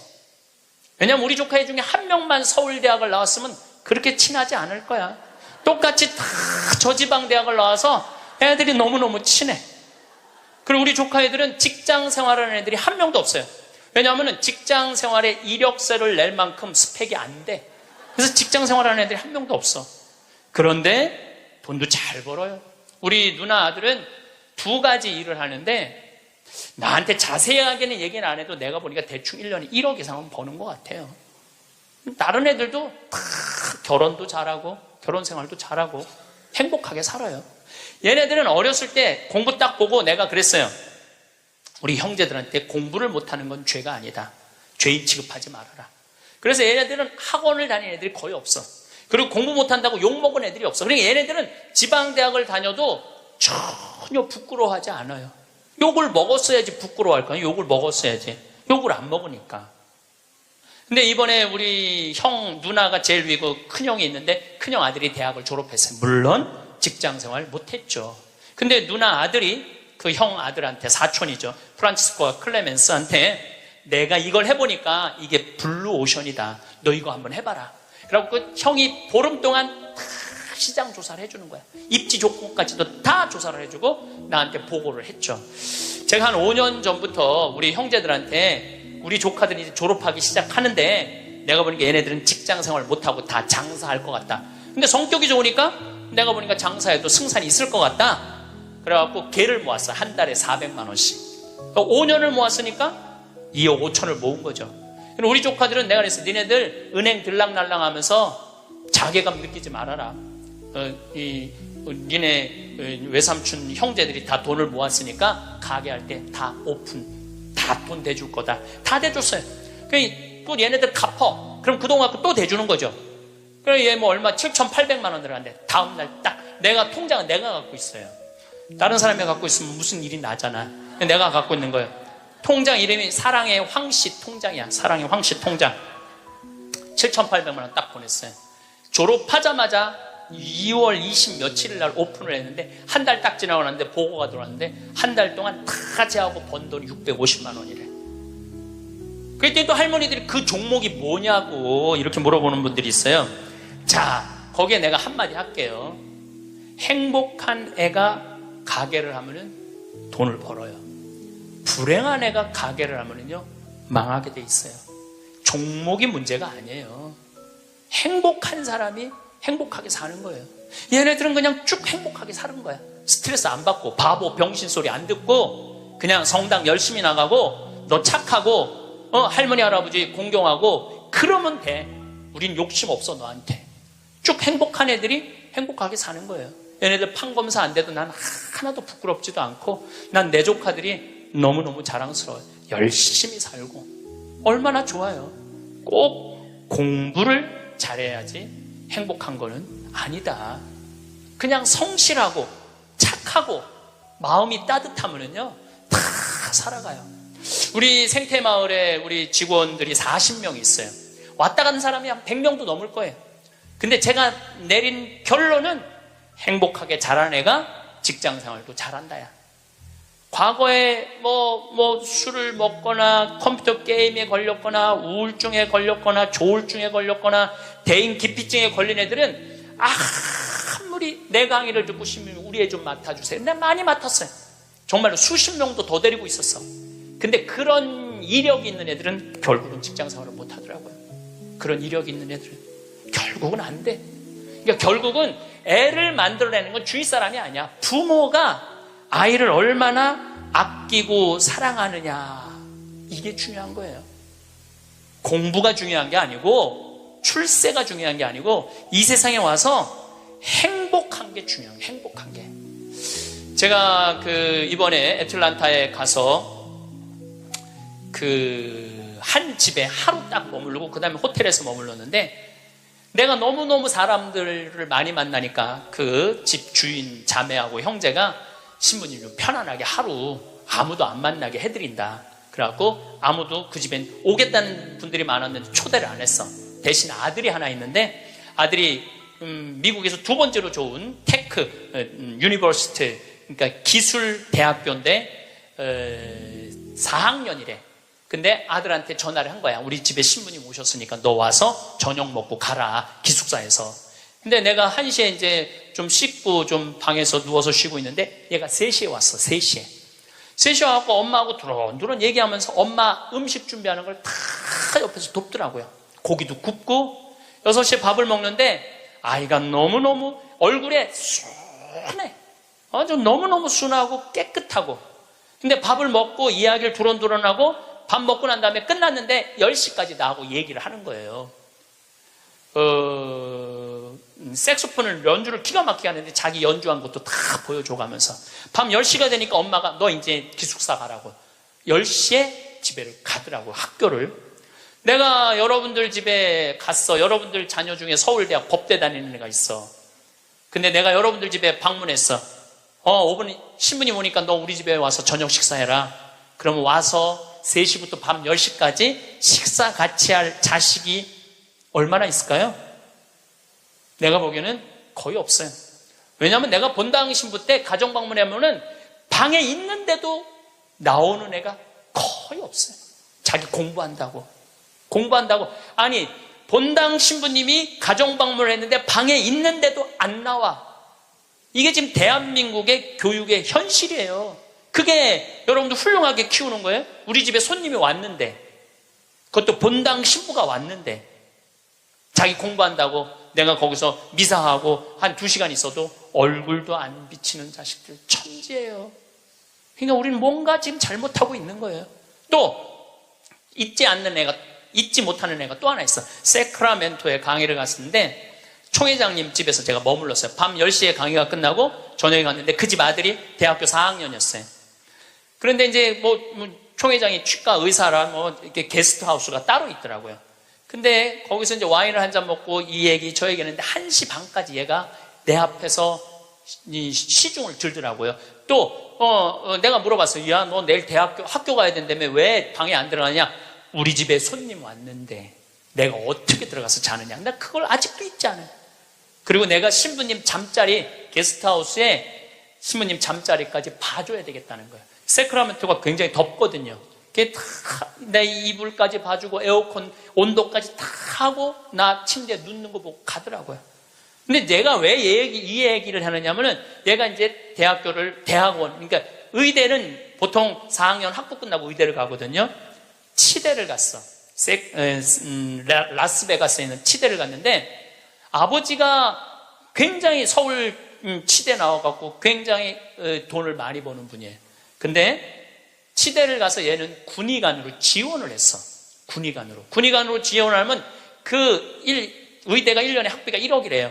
왜냐하면 우리 조카 애 중에 한 명만 서울대학을 나왔으면 그렇게 친하지 않을 거야. 똑같이 다 저지방 대학을 나와서 애들이 너무너무 친해. 그리고 우리 조카 애들은 직장 생활하는 애들이 한 명도 없어요. 왜냐하면 직장 생활에 이력서를 낼 만큼 스펙이 안 돼. 그래서 직장 생활하는 애들이 한 명도 없어. 그런데 돈도 잘 벌어요. 우리 누나 아들은 2가지 일을 하는데 나한테 자세하게는 얘기는 안 해도 내가 보니까 대충 1년에 1억 이상은 버는 것 같아요. 다른 애들도 다 결혼도 잘하고 결혼 생활도 잘하고 행복하게 살아요. 얘네들은 어렸을 때 공부 딱 보고 내가 그랬어요. 우리 형제들한테 공부를 못하는 건 죄가 아니다. 죄인 취급하지 말아라. 그래서 얘네들은 학원을 다니는 애들이 거의 없어. 그리고 공부 못한다고 욕먹은 애들이 없어. 그러니까 얘네들은 지방대학을 다녀도 전혀 부끄러워하지 않아요. 욕을 먹었어야지 부끄러워할까요? 욕을 먹었어야지. 욕을 안 먹으니까. 근데 이번에 우리 형 누나가 제일 위고 큰형이 있는데 큰형 아들이 대학을 졸업했어요. 물론 직장생활 못했죠. 근데 누나 아들이 그 형 아들한테 사촌이죠. 프란치스코와 클레멘스한테 내가 이걸 해보니까 이게 블루오션이다. 너 이거 한번 해봐라. 그래갖고 그 형이 보름 동안 다 시장 조사를 해주는 거야. 입지 조건까지도 다 조사를 해주고 나한테 보고를 했죠. 제가 한 5년 전부터 우리 형제들한테 우리 조카들이 이제 졸업하기 시작하는데 내가 보니까 얘네들은 직장 생활 못하고 다 장사할 것 같다. 근데 성격이 좋으니까 내가 보니까 장사에도 승산이 있을 것 같다. 그래갖고 개를 모았어. 한 달에 400만 원씩. 5년을 모았으니까 2억 5천을 모은 거죠. 우리 조카들은 내가 그랬어. 니네들 은행 들락날락 하면서 자괴감 느끼지 말아라. 니네 외삼촌 형제들이 다 돈을 모았으니까 가게 할 때 다 오픈, 다 돈 대줄 거다. 다 대줬어요. 또 얘네들 갚어. 그럼 그동안 또 대주는 거죠. 그래 얘 뭐 얼마 7,800만 원 들어갔는데 다음날 딱 내가 통장은 내가 갖고 있어요. 다른 사람이 갖고 있으면 무슨 일이 나잖아. 내가 갖고 있는 거예요. 통장 이름이 사랑의 황씨 통장이야. 사랑의 황씨 통장. 7,800만 원 딱 보냈어요. 졸업하자마자 2월 20 며칠 날 오픈을 했는데 한 달 딱 지나고 났는데 보고가 들어왔는데 한 달 동안 다 제하고 번 돈이 650만 원이래. 그때 또 할머니들이 그 종목이 뭐냐고 이렇게 물어보는 분들이 있어요. 자, 거기에 내가 한마디 할게요. 행복한 애가 가게를 하면은 돈을 벌어요. 불행한 애가 가게를 하면은요 망하게 돼 있어요. 종목이 문제가 아니에요. 행복한 사람이 행복하게 사는 거예요. 얘네들은 그냥 쭉 행복하게 사는 거야. 스트레스 안 받고 바보 병신 소리 안 듣고 그냥 성당 열심히 나가고 너 착하고 할머니 할아버지 공경하고 그러면 돼. 우린 욕심 없어 너한테. 쭉 행복한 애들이 행복하게 사는 거예요. 얘네들 판검사 안 돼도 난 하나도 부끄럽지도 않고 난 내 조카들이 너무너무 자랑스러워요. 열심히 살고 얼마나 좋아요. 꼭 공부를 잘해야지 행복한 거는 아니다. 그냥 성실하고 착하고 마음이 따뜻하면은요 다 살아가요. 우리 생태마을에 우리 직원들이 40명이 있어요. 왔다 가는 사람이 한 100명도 넘을 거예요. 근데 제가 내린 결론은 행복하게 자란 애가 직장생활도 잘한다야. 과거에 뭐 술을 먹거나 컴퓨터 게임에 걸렸거나 우울증에 걸렸거나 조울증에 걸렸거나 대인 기피증에 걸린 애들은 아무리 내 강의를 듣고 싶으면 우리 애 좀 맡아주세요. 내가 많이 맡았어요. 정말로 수십 명도 더 데리고 있었어. 근데 그런 이력이 있는 애들은 결국은 직장생활을 못 하더라고요. 그런 이력이 있는 애들은 결국은 안 돼. 그러니까 결국은 애를 만들어내는 건 주위 사람이 아니야. 부모가 아이를 얼마나 아끼고 사랑하느냐, 이게 중요한 거예요. 공부가 중요한 게 아니고 출세가 중요한 게 아니고 이 세상에 와서 행복한 게 중요해요. 행복한 게. 제가 이번에 애틀란타에 가서 한 집에 하루 딱 머무르고 그 다음에 호텔에서 머물렀는데, 내가 너무너무 사람들을 많이 만나니까 그 집 주인 자매하고 형제가 신부님 좀 편안하게 하루 아무도 안 만나게 해드린다. 그래갖고 아무도 그 집엔 오겠다는 분들이 많았는데 초대를 안 했어. 대신 아들이 하나 있는데, 아들이 미국에서 두 번째로 좋은 테크 유니버시티, 그러니까 기술 대학교인데 4학년이래. 근데 아들한테 전화를 한 거야. 우리 집에 신부님 오셨으니까 너 와서 저녁 먹고 가라, 기숙사에서. 근데 내가 1시에 이제 좀 씻고 좀 방에서 누워서 쉬고 있는데 얘가 3시에 왔어. 3시에. 3시에 와서 엄마하고 두런두런 얘기하면서 엄마 음식 준비하는 걸 다 옆에서 돕더라고요. 고기도 굽고. 6시에 밥을 먹는데 아이가 너무너무 얼굴에 순해. 아주 너무너무 순하고 깨끗하고. 근데 밥을 먹고 이야기를 두런두런하고 밥 먹고 난 다음에 끝났는데 10시까지 나하고 얘기를 하는 거예요. 색소폰을 연주를 기가 막히게 하는데 자기 연주한 것도 다 보여줘가면서 밤 10시가 되니까 엄마가 너 이제 기숙사 가라고 10시에 집에 가더라고, 학교를. 내가 여러분들 집에 갔어. 여러분들 자녀 중에 서울대학 법대 다니는 애가 있어. 근데 내가 여러분들 집에 방문했어. 5분 신부님 오니까 너 우리 집에 와서 저녁 식사해라. 그러면 와서 3시부터 밤 10시까지 식사 같이 할 자식이 얼마나 있을까요? 내가 보기에는 거의 없어요. 왜냐하면 내가 본당 신부 때 가정 방문하면은 방에 있는데도 나오는 애가 거의 없어요. 자기 공부한다고. 아니, 본당 신부님이 가정 방문을 했는데 방에 있는데도 안 나와. 이게 지금 대한민국의 교육의 현실이에요. 그게 여러분들 훌륭하게 키우는 거예요? 우리 집에 손님이 왔는데, 그것도 본당 신부가 왔는데 자기 공부한다고 내가 거기서 미사하고 한 2시간 있어도 얼굴도 안 비치는 자식들 천지예요. 그러니까 우리는 뭔가 지금 잘못하고 있는 거예요. 또 잊지 못하는 애가 또 하나 있어. 세크라멘토에 강의를 갔었는데 총회장님 집에서 제가 머물렀어요. 밤 10시에 강의가 끝나고 저녁에 갔는데 그 집 아들이 대학교 4학년이었어요. 그런데 이제 총회장이 치과 의사라 이렇게 게스트하우스가 따로 있더라고요. 근데 거기서 이제 와인을 한 잔 먹고 이 얘기 저 얘기 했는데 1시 반까지 얘가 내 앞에서 시중을 들더라고요. 또 내가 물어봤어요. 야, 너 내일 학교 가야 된다며 왜 방에 안 들어가냐? 우리 집에 손님 왔는데 내가 어떻게 들어가서 자느냐? 나 그걸 아직도 잊지 않아요. 그리고 내가 신부님 잠자리, 게스트하우스에 신부님 잠자리까지 봐줘야 되겠다는 거예요. 세크라멘토가 굉장히 덥거든요. 내 이불까지 봐주고 에어컨 온도까지 다 하고 나 침대에 눕는 거 보고 가더라고요. 근데 내가 왜 이 얘기를 하느냐면은 얘가 이제 대학원, 그러니까 의대는 보통 4학년 학부 끝나고 의대를 가거든요. 치대를 갔어. 라스베가스에 있는 치대를 갔는데 아버지가 굉장히 서울 치대 나와갖고 굉장히 돈을 많이 버는 분이에요. 근데 치대를 가서 얘는 군의관으로 지원을 했어. 군의관으로 지원을 하면 의대가 1년에 학비가 1억이래요.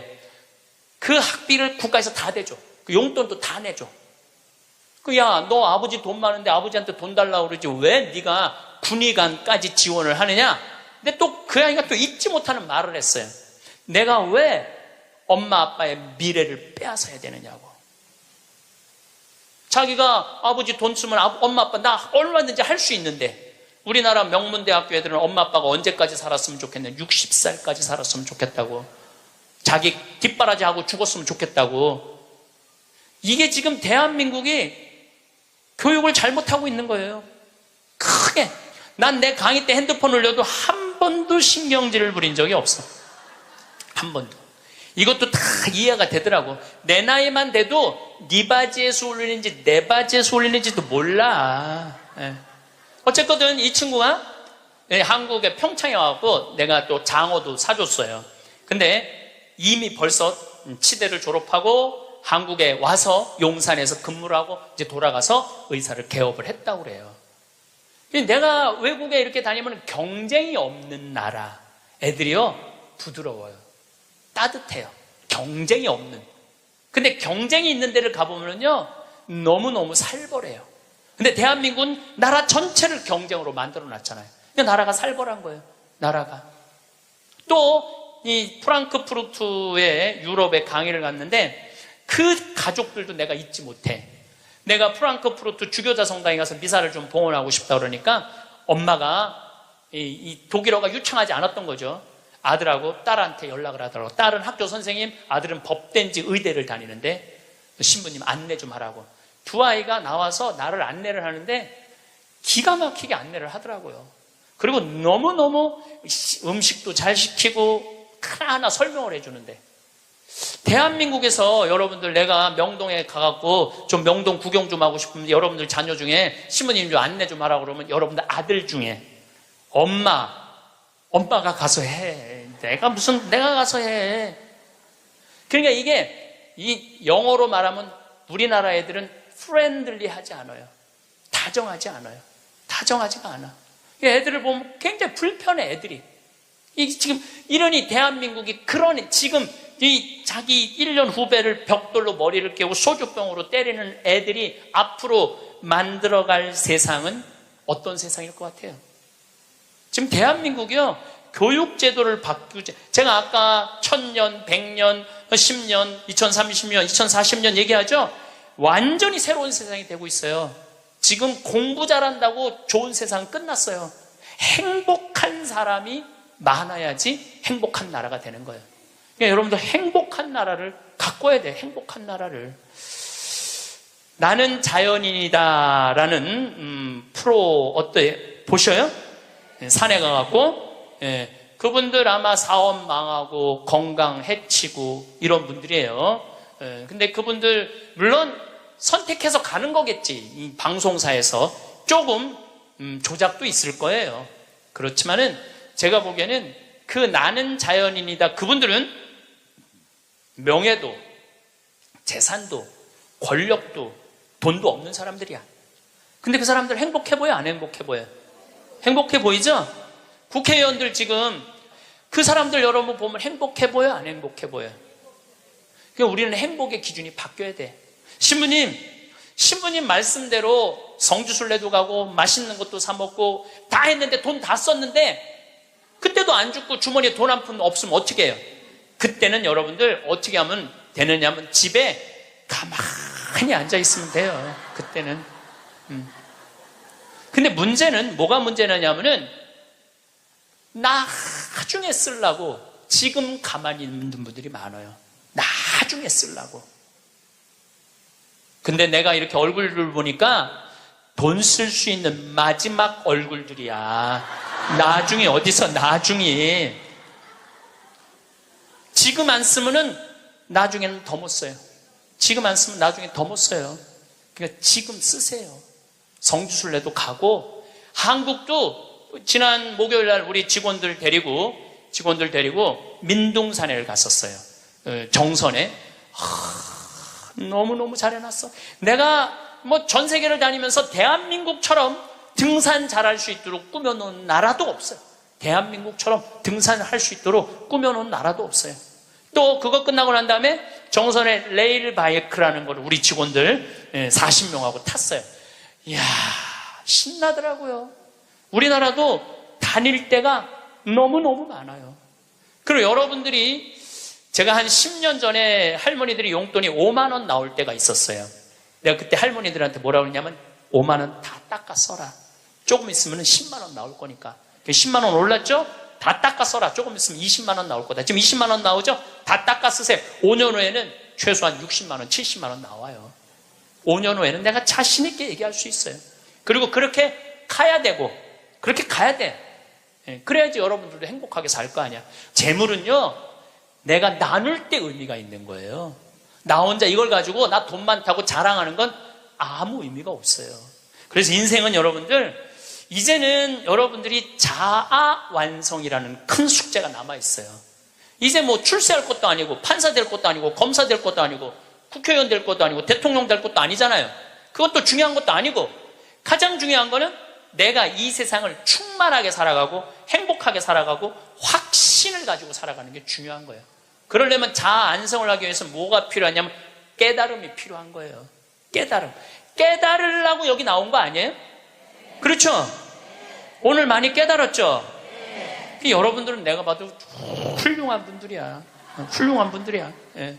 그 학비를 국가에서 다 대줘. 그 용돈도 다 내줘. 야, 너 아버지 돈 많은데 아버지한테 돈 달라고 그러지 왜 네가 군의관까지 지원을 하느냐? 근데 또 그 아이가 또 잊지 못하는 말을 했어요. 내가 왜 엄마 아빠의 미래를 빼앗아야 되느냐고. 자기가 아버지 돈 쓰면 엄마 아빠 나 얼마든지 할 수 있는데, 우리나라 명문대학교 애들은 엄마 아빠가 언제까지 살았으면 좋겠냐, 60살까지 살았으면 좋겠다고, 자기 뒷바라지하고 죽었으면 좋겠다고. 이게 지금 대한민국이 교육을 잘못하고 있는 거예요. 크게. 난 내 강의 때 핸드폰 올려도 한 번도 신경질을 부린 적이 없어. 한 번도. 이것도 다 이해가 되더라고. 내 나이만 돼도 네 바지에서 올리는지 내 바지에서 올리는지도 몰라. 예. 어쨌거든 이 친구가 한국에 평창에 와갖고 내가 또 장어도 사줬어요. 근데 이미 벌써 치대를 졸업하고 한국에 와서 용산에서 근무를 하고 이제 돌아가서 의사를 개업을 했다고 그래요. 내가 외국에 이렇게 다니면 경쟁이 없는 나라 애들이요 부드러워요, 따뜻해요. 경쟁이 없는. 근데 경쟁이 있는 데를 가보면요 너무너무 살벌해요. 근데 대한민국은 나라 전체를 경쟁으로 만들어 놨잖아요. 그냥 나라가 살벌한 거예요. 나라가. 또 이 프랑크푸르트에 유럽에 강의를 갔는데 그 가족들도 내가 잊지 못해. 내가 프랑크푸르트 주교자 성당에 가서 미사를 좀 봉헌하고 싶다 그러니까 엄마가 이 독일어가 유창하지 않았던 거죠. 아들하고 딸한테 연락을 하더라고. 딸은 학교 선생님, 아들은 법대인지 의대를 다니는데 신부님 안내 좀 하라고. 두 아이가 나와서 나를 안내를 하는데 기가 막히게 안내를 하더라고요. 그리고 너무너무 음식도 잘 시키고 하나하나 설명을 해주는데, 대한민국에서 여러분들 내가 명동에 가갖고 좀 명동 구경 좀 하고 싶으면 여러분들 자녀 중에 신부님 좀 안내 좀 하라고 그러면 여러분들 아들 중에 엄마가 가서 해. 내가 가서 해. 그러니까 이게 이 영어로 말하면 우리나라 애들은 프렌들리 하지 않아요. 다정하지 않아요. 다정하지가 않아. 애들을 보면 굉장히 불편해, 애들이. 지금 이러니 대한민국이 그러니 지금 이 자기 1년 후배를 벽돌로 머리를 깨고 소주병으로 때리는 애들이 앞으로 만들어갈 세상은 어떤 세상일 것 같아요? 지금 대한민국이요 교육제도를 바꾸지. 제가 아까 1000년, 100년, 10년, 2030년, 2040년 얘기하죠. 완전히 새로운 세상이 되고 있어요. 지금 공부 잘한다고 좋은 세상 끝났어요. 행복한 사람이 많아야지 행복한 나라가 되는 거예요. 그러니까 여러분들 행복한 나라를 가꿔야 돼. 행복한 나라를. 나는 자연인이다 라는 프로 어때? 보셔요? 산에 가갖고 그분들 아마 사업 망하고 건강 해치고 이런 분들이에요. 근데 그분들 물론 선택해서 가는 거겠지. 이 방송사에서 조금 조작도 있을 거예요. 그렇지만은 제가 보기에는 그 나는 자연인이다 그분들은 명예도 재산도 권력도 돈도 없는 사람들이야. 근데 그 사람들 행복해 보여? 안 행복해 보여? 행복해 보이죠? 국회의원들 지금 그 사람들 여러분 보면 행복해 보여? 안 행복해 보여? 그러니까 우리는 행복의 기준이 바뀌어야 돼. 신부님 말씀대로 성주순례도 가고 맛있는 것도 사 먹고 다 했는데 돈 다 썼는데 그때도 안 죽고 주머니에 돈 한 푼 없으면 어떻게 해요? 그때는 여러분들 어떻게 하면 되느냐면 집에 가만히 앉아 있으면 돼요. 그때는. 근데 문제는 뭐가 문제냐면은 나중에 쓰려고 지금 가만히 있는 분들이 많아요. 나중에 쓰려고. 근데 내가 이렇게 얼굴을 보니까 돈 쓸 수 있는 마지막 얼굴들이야. 나중에 어디서 나중에. 지금 안 쓰면은 나중에는 더 못 써요. 지금 안 쓰면 나중에 더 못 써요. 그러니까 지금 쓰세요. 성주순례도 가고, 한국도 지난 목요일 날 우리 직원들 데리고 민둥산에를 갔었어요. 정선에. 너무너무 잘 해놨어. 내가 전 세계를 다니면서 대한민국처럼 등산 잘할 수 있도록 꾸며놓은 나라도 없어요. 대한민국처럼 등산을 할 수 있도록 꾸며놓은 나라도 없어요. 또 그거 끝나고 난 다음에 정선의 레일 바이크라는 걸 우리 직원들 40명하고 탔어요. 이야, 신나더라고요. 우리나라도 다닐 때가 너무너무 많아요. 그리고 여러분들이, 제가 한 10년 전에 할머니들이 용돈이 5만 원 나올 때가 있었어요. 내가 그때 할머니들한테 뭐라고 그러냐면 5만 원 다 닦아 써라. 조금 있으면 10만 원 나올 거니까. 10만 원 올랐죠? 다 닦아 써라. 조금 있으면 20만 원 나올 거다. 지금 20만 원 나오죠? 다 닦아 쓰세요. 5년 후에는 최소한 60만 원, 70만 원 나와요. 5년 후에는 내가 자신 있게 얘기할 수 있어요. 그리고 그렇게 가야 되고, 그렇게 가야 돼. 그래야지 여러분들도 행복하게 살 거 아니야. 재물은요, 내가 나눌 때 의미가 있는 거예요. 나 혼자 이걸 가지고 나 돈 많다고 자랑하는 건 아무 의미가 없어요. 그래서 인생은 여러분들, 이제는 여러분들이 자아 완성이라는 큰 숙제가 남아있어요. 이제 뭐 출세할 것도 아니고, 판사 될 것도 아니고, 검사 될 것도 아니고, 국회의원 될 것도 아니고, 대통령 될 것도 아니잖아요. 그건 또 중요한 것도 아니고, 가장 중요한 거는 내가 이 세상을 충만하게 살아가고 행복하게 살아가고 확신을 가지고 살아가는 게 중요한 거예요. 그러려면 자아 안성을 하기 위해서 뭐가 필요하냐면 깨달음이 필요한 거예요. 깨달음. 깨달으려고 여기 나온 거 아니에요? 그렇죠? 오늘 많이 깨달았죠? 여러분들은 내가 봐도 훌륭한 분들이야. 훌륭한 분들이야. 예.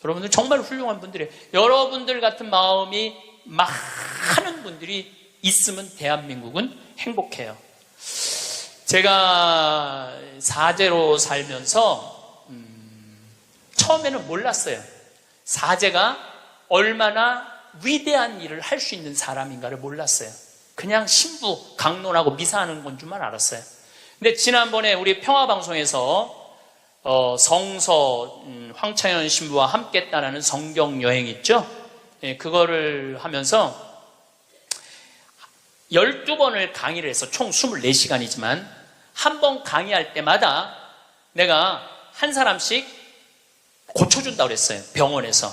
여러분들 정말 훌륭한 분들이에요. 여러분들 같은 마음이 많은 분들이 있으면 대한민국은 행복해요. 제가 사제로 살면서 처음에는 몰랐어요. 사제가 얼마나 위대한 일을 할 수 있는 사람인가를 몰랐어요. 그냥 신부 강론하고 미사하는 건 줄만 알았어요. 근데 지난번에 우리 평화방송에서 성서 황창현 신부와 함께 따라는 성경 여행 있죠? 예, 그거를 하면서 12번을 강의를 해서 총 24시간이지만 한 번 강의할 때마다 내가 한 사람씩 고쳐준다고 그랬어요. 병원에서.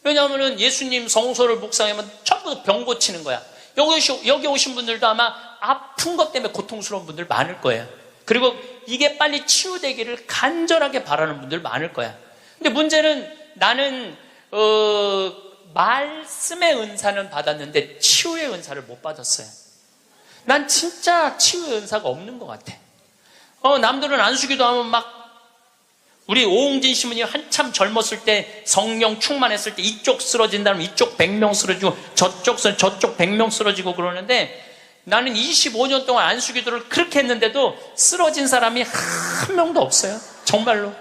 왜냐하면 예수님 성서를 묵상하면 전부 병 고치는 거야. 여기 오신 분들도 아마 아픈 것 때문에 고통스러운 분들 많을 거예요. 그리고 이게 빨리 치유되기를 간절하게 바라는 분들 많을 거야. 근데 문제는 나는 말씀의 은사는 받았는데 치유의 은사를 못 받았어요. 난 진짜 치유의 은사가 없는 것 같아. 남들은 안수기도 하면 막 우리 오홍진 신부님 한참 젊었을 때 성령 충만했을 때 이쪽 쓰러진다면 이쪽 100명 쓰러지고 저쪽 100명 쓰러지고 그러는데 나는 25년 동안 안수기도를 그렇게 했는데도 쓰러진 사람이 한 명도 없어요. 정말로.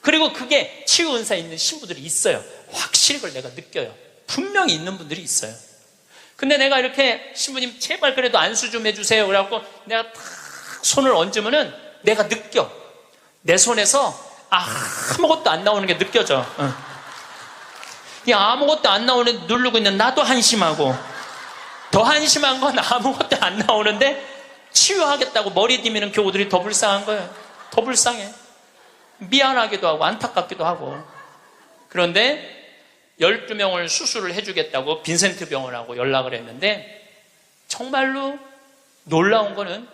그리고 그게 치유 은사 있는 신부들이 있어요. 확실히 그걸 내가 느껴요. 분명히 있는 분들이 있어요. 근데 내가 이렇게 신부님 제발 그래도 안수 좀 해주세요. 그래갖고 내가 탁 손을 얹으면은 내가 느껴. 내 손에서 아무것도 안 나오는 게 느껴져. 이 아무것도 안 나오는 누르고 있는 나도 한심하고 더 한심한 건 아무것도 안 나오는데 치유하겠다고 머리 디미는 교우들이 더 불쌍한 거예요. 더 불쌍해. 미안하기도 하고 안타깝기도 하고. 그런데 12명을 수술을 해주겠다고 빈센트 병원하고 연락을 했는데 정말로 놀라운 거는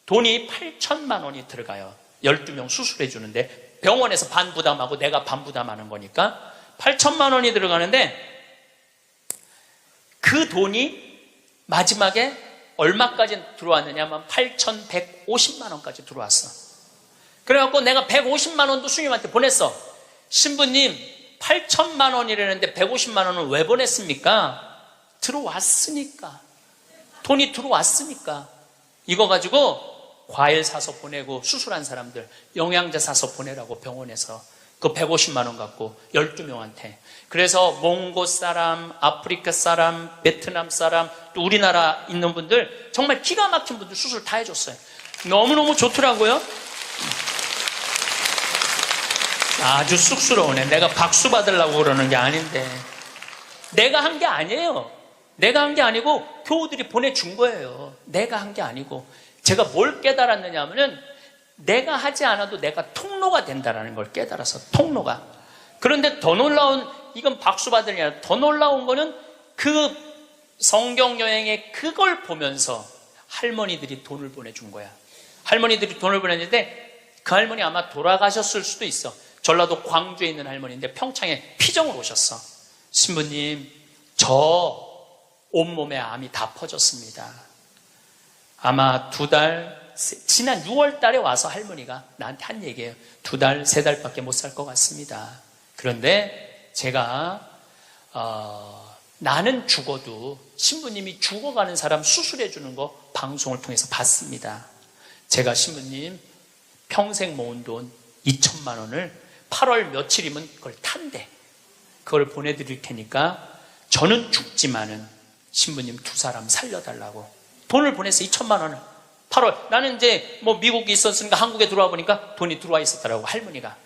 돈이 8천만 원이 들어가요. 12명 수술해 주는데 병원에서 반 부담하고 내가 반 부담하는 거니까 8천만 원이 들어가는데 그 돈이 마지막에 얼마까지 들어왔느냐 하면 8,150만 원까지 들어왔어. 그래갖고 내가 150만 원도 스님한테 보냈어. 신부님 8천만 원이라는데 150만 원은 왜 보냈습니까? 들어왔으니까. 돈이 들어왔으니까. 이거 가지고 과일 사서 보내고 수술한 사람들 영양제 사서 보내라고 병원에서 그 150만 원 갖고 12명한테. 그래서 몽고 사람, 아프리카 사람, 베트남 사람, 또 우리나라 있는 분들 정말 기가 막힌 분들 수술 다 해줬어요. 너무너무 좋더라고요. 아주 쑥스러우네. 내가 박수 받으려고 그러는 게 아닌데. 내가 한 게 아니에요. 내가 한 게 아니고 교우들이 보내준 거예요. 내가 한 게 아니고. 제가 뭘 깨달았느냐 하면은 내가 하지 않아도 내가 통로가 된다는 걸 깨달아서 통로가. 그런데 더 놀라운, 이건 박수 받으냐, 아니라 더 놀라운 거는 그 성경 여행에 그걸 보면서 할머니들이 돈을 보내준 거야. 할머니들이 돈을 보냈는데 그 할머니 아마 돌아가셨을 수도 있어. 전라도 광주에 있는 할머니인데 평창에 피정을 오셨어. 신부님, 저 온몸에 암이 다 퍼졌습니다. 아마 지난 6월 달에 와서 할머니가 나한테 한 얘기예요. 2달, 3달밖에 못 살 것 같습니다. 그런데 제가 나는 죽어도 신부님이 죽어가는 사람 수술해 주는 거 방송을 통해서 봤습니다. 제가 신부님 평생 모은 돈 2천만 원을 8월 며칠이면 그걸 탄대. 그걸 보내드릴 테니까 저는 죽지만은 신부님 2사람 살려달라고 돈을 보냈어. 2천만 원을 8월. 나는 이제 뭐 미국에 있었으니까 한국에 들어와 보니까 돈이 들어와 있었더라고, 할머니가.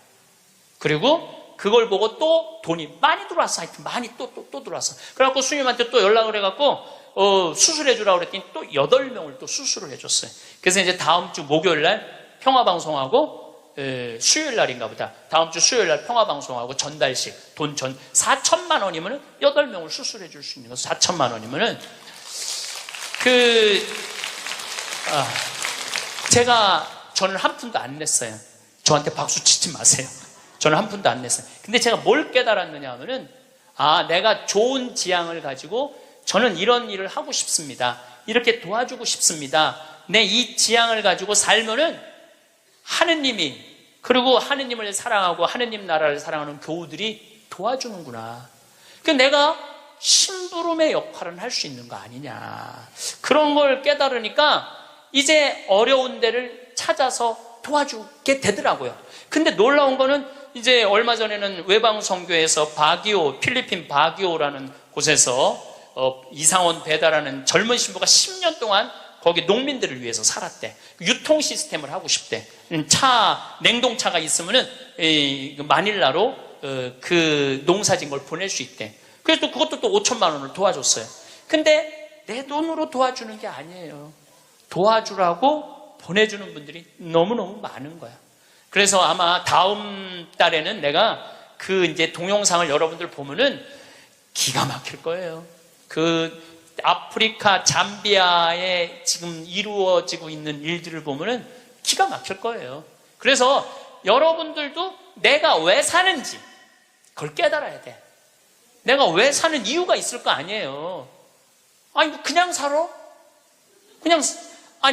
그리고 그걸 보고 또 돈이 많이 들어왔어. 하여튼 많이 또 들어왔어. 그래갖고 수님한테 또 연락을 해갖고 수술해 주라고 그랬더니 또 8명을 또 수술을 해줬어요. 그래서 이제 다음 주 목요일 날 평화방송하고 수요일 날인가 보다. 다음 주 수요일 날 평화방송하고 전달식 돈 4천만 원이면은 8명을 수술해 줄 수 있는 거. 4천만 원이면은 저는 한 푼도 안 냈어요. 저한테 박수 치지 마세요. 저는 한 푼도 안 냈어요. 근데 제가 뭘 깨달았느냐 하면은, 내가 좋은 지향을 가지고 저는 이런 일을 하고 싶습니다. 이렇게 도와주고 싶습니다. 내 이 지향을 가지고 살면은 하느님이, 그리고 하느님을 사랑하고 하느님 나라를 사랑하는 교우들이 도와주는구나. 그러니까 내가 심부름의 역할은 할 수 있는 거 아니냐. 그런 걸 깨달으니까 이제 어려운 데를 찾아서 도와주게 되더라고요. 근데 놀라운 거는 이제 얼마 전에는 외방선교에서 필리핀 바기오라는 곳에서 이상원 배다라는 젊은 신부가 10년 동안 거기 농민들을 위해서 살았대. 유통 시스템을 하고 싶대. 냉동차가 있으면은 마닐라로 그 농사진 걸 보낼 수 있대. 그래서 또 그것도 또 5천만 원을 도와줬어요. 근데 내 돈으로 도와주는 게 아니에요. 도와주라고 보내주는 분들이 너무너무 많은 거야. 그래서 아마 다음 달에는 내가 이제 동영상을 여러분들 보면은 기가 막힐 거예요. 아프리카 잠비아에 지금 이루어지고 있는 일들을 보면은 기가 막힐 거예요. 그래서 여러분들도 내가 왜 사는지 그걸 깨달아야 돼. 내가 왜 사는 이유가 있을 거 아니에요. 그냥 살아?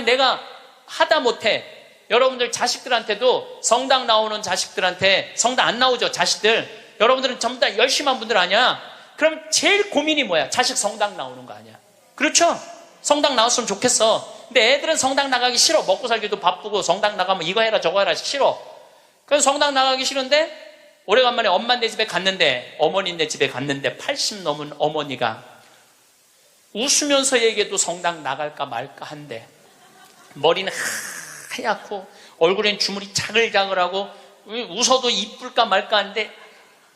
내가 하다못해 여러분들 자식들한테도 성당 나오는 자식들한테, 성당 안 나오죠, 자식들. 여러분들은 전부 다 열심히 한 분들 아니야? 그럼 제일 고민이 뭐야? 자식 성당 나오는 거 아니야? 그렇죠? 성당 나왔으면 좋겠어. 근데 애들은 성당 나가기 싫어. 먹고 살기도 바쁘고 성당 나가면 이거 해라 저거 해라 싫어. 그래서 성당 나가기 싫은데 오래간만에 엄마네 집에 갔는데, 어머니네 집에 갔는데 80 넘은 어머니가 웃으면서 얘기해도 성당 나갈까 말까 한데, 머리는 하얗고 얼굴엔 주물이 자글자글하고 웃어도 이쁠까 말까 한데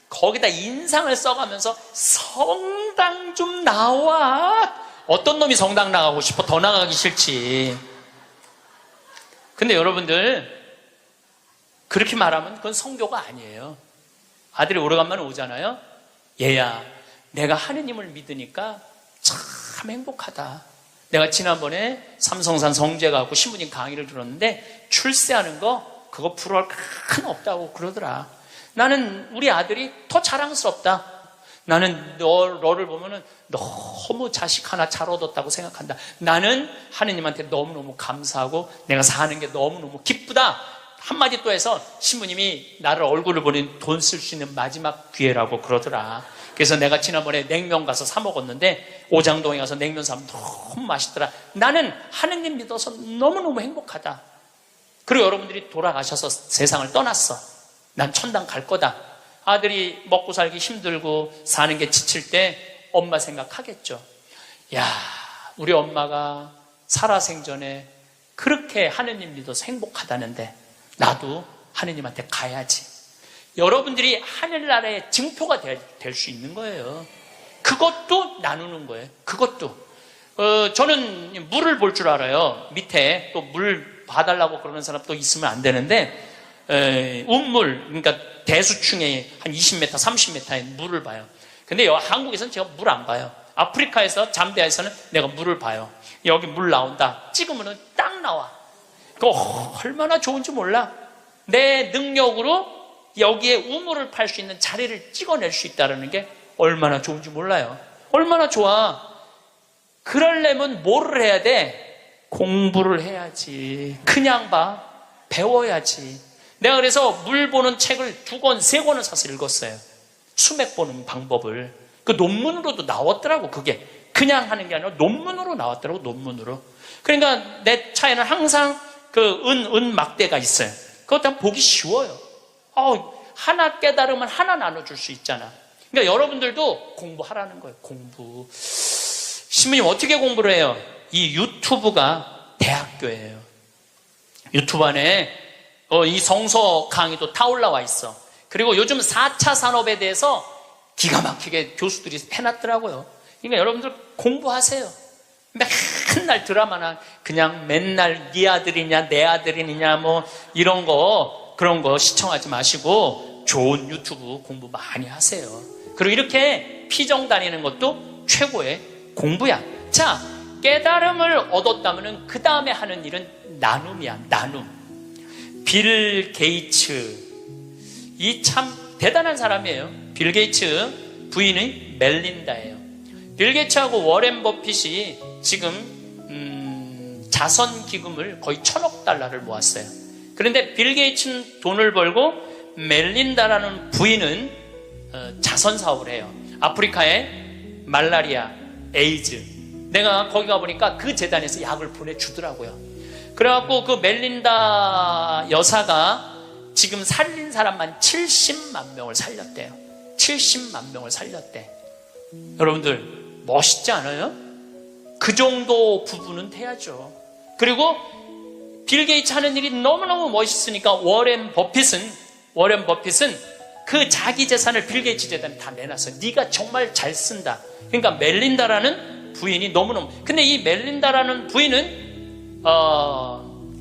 거기다 인상을 써가면서 성당 좀 나와. 어떤 놈이 성당 나가고 싶어? 더 나가기 싫지. 근데 여러분들 그렇게 말하면 그건 성교가 아니에요. 아들이 오래간만에 오잖아요. 얘야, 내가 하느님을 믿으니까 참 행복하다. 내가 지난번에 삼성산 성제 가고 신부님 강의를 들었는데 출세하는 거 그거 부러울 큰 없다고 그러더라. 나는 우리 아들이 더 자랑스럽다. 나는 너를 보면은 너무 자식 하나 잘 얻었다고 생각한다. 나는 하느님한테 너무너무 감사하고 내가 사는 게 너무너무 기쁘다. 한마디 또 해서 신부님이 나를 얼굴을 보니 돈 쓸 수 있는 마지막 기회라고 그러더라. 그래서 내가 지난번에 냉면 가서 사 먹었는데 오장동에 가서 냉면 사면 너무 맛있더라. 나는 하느님 믿어서 너무너무 행복하다. 그리고 여러분들이 돌아가셔서 세상을 떠났어. 난 천당 갈 거다. 아들이 먹고 살기 힘들고 사는 게 지칠 때 엄마 생각하겠죠. 야, 우리 엄마가 살아생전에 그렇게 하느님 믿어서 행복하다는데 나도 하느님한테 가야지. 여러분들이 하늘나라의 증표가 될 수 있는 거예요. 그것도 나누는 거예요. 그것도. 저는 물을 볼 줄 알아요. 밑에 또 물 봐달라고 그러는 사람 또 있으면 안 되는데, 운물, 그러니까 대수층에 한 20m, 30m의 물을 봐요. 근데 한국에서는 제가 물 안 봐요. 아프리카에서, 잠비아에서는 내가 물을 봐요. 여기 물 나온다. 찍으면 딱 나와. 그거 얼마나 좋은지 몰라. 내 능력으로 여기에 우물을 팔 수 있는 자리를 찍어낼 수 있다는 게 얼마나 좋은지 몰라요. 얼마나 좋아. 그러려면 뭐를 해야 돼? 공부를 해야지. 그냥 봐. 배워야지. 내가 그래서 물 보는 책을 2권, 3권을 사서 읽었어요. 수맥 보는 방법을. 그 논문으로도 나왔더라고, 그게. 그냥 하는 게 아니라 논문으로 나왔더라고, 논문으로. 그러니까 내 차에는 항상 그 은 막대가 있어요. 그것도 보기 쉬워요. 하나 깨달으면 하나 나눠줄 수 있잖아. 그러니까 여러분들도 공부하라는 거예요, 공부. 신부님 어떻게 공부를 해요? 이 유튜브가 대학교예요. 유튜브 안에 이 성서 강의도 다 올라와 있어. 그리고 요즘 4차 산업에 대해서 기가 막히게 교수들이 해놨더라고요. 그러니까 여러분들 공부하세요. 맨날 드라마나 그냥 맨날 네 아들이냐 내 아들이냐 뭐 이런 거 그런 거 시청하지 마시고 좋은 유튜브 공부 많이 하세요. 그리고 이렇게 피정 다니는 것도 최고의 공부야. 자, 깨달음을 얻었다면 그 다음에 하는 일은 나눔이야. 나눔. 빌 게이츠, 이 참 대단한 사람이에요. 빌 게이츠 부인이 멜린다예요. 빌 게이츠하고 워렌 버핏이 지금 자선 기금을 거의 1,000억 달러를 모았어요. 그런데 빌 게이츠는 돈을 벌고 멜린다라는 부인은 자선 사업을 해요. 아프리카에 말라리아, 에이즈. 내가 거기 가보니까 그 재단에서 약을 보내주더라고요. 그래갖고 그 멜린다 여사가 지금 살린 사람만 70만 명을 살렸대요. 70만 명을 살렸대. 여러분들 멋있지 않아요? 그 정도 부분은 돼야죠. 그리고 빌 게이츠 하는 일이 너무너무 멋있으니까 워렌 버핏은 그 자기 재산을 빌 게이츠 재단에 다 내놨어요. 네가 정말 잘 쓴다. 그러니까 멜린다라는 부인이 너무너무. 근데 이 멜린다라는 부인은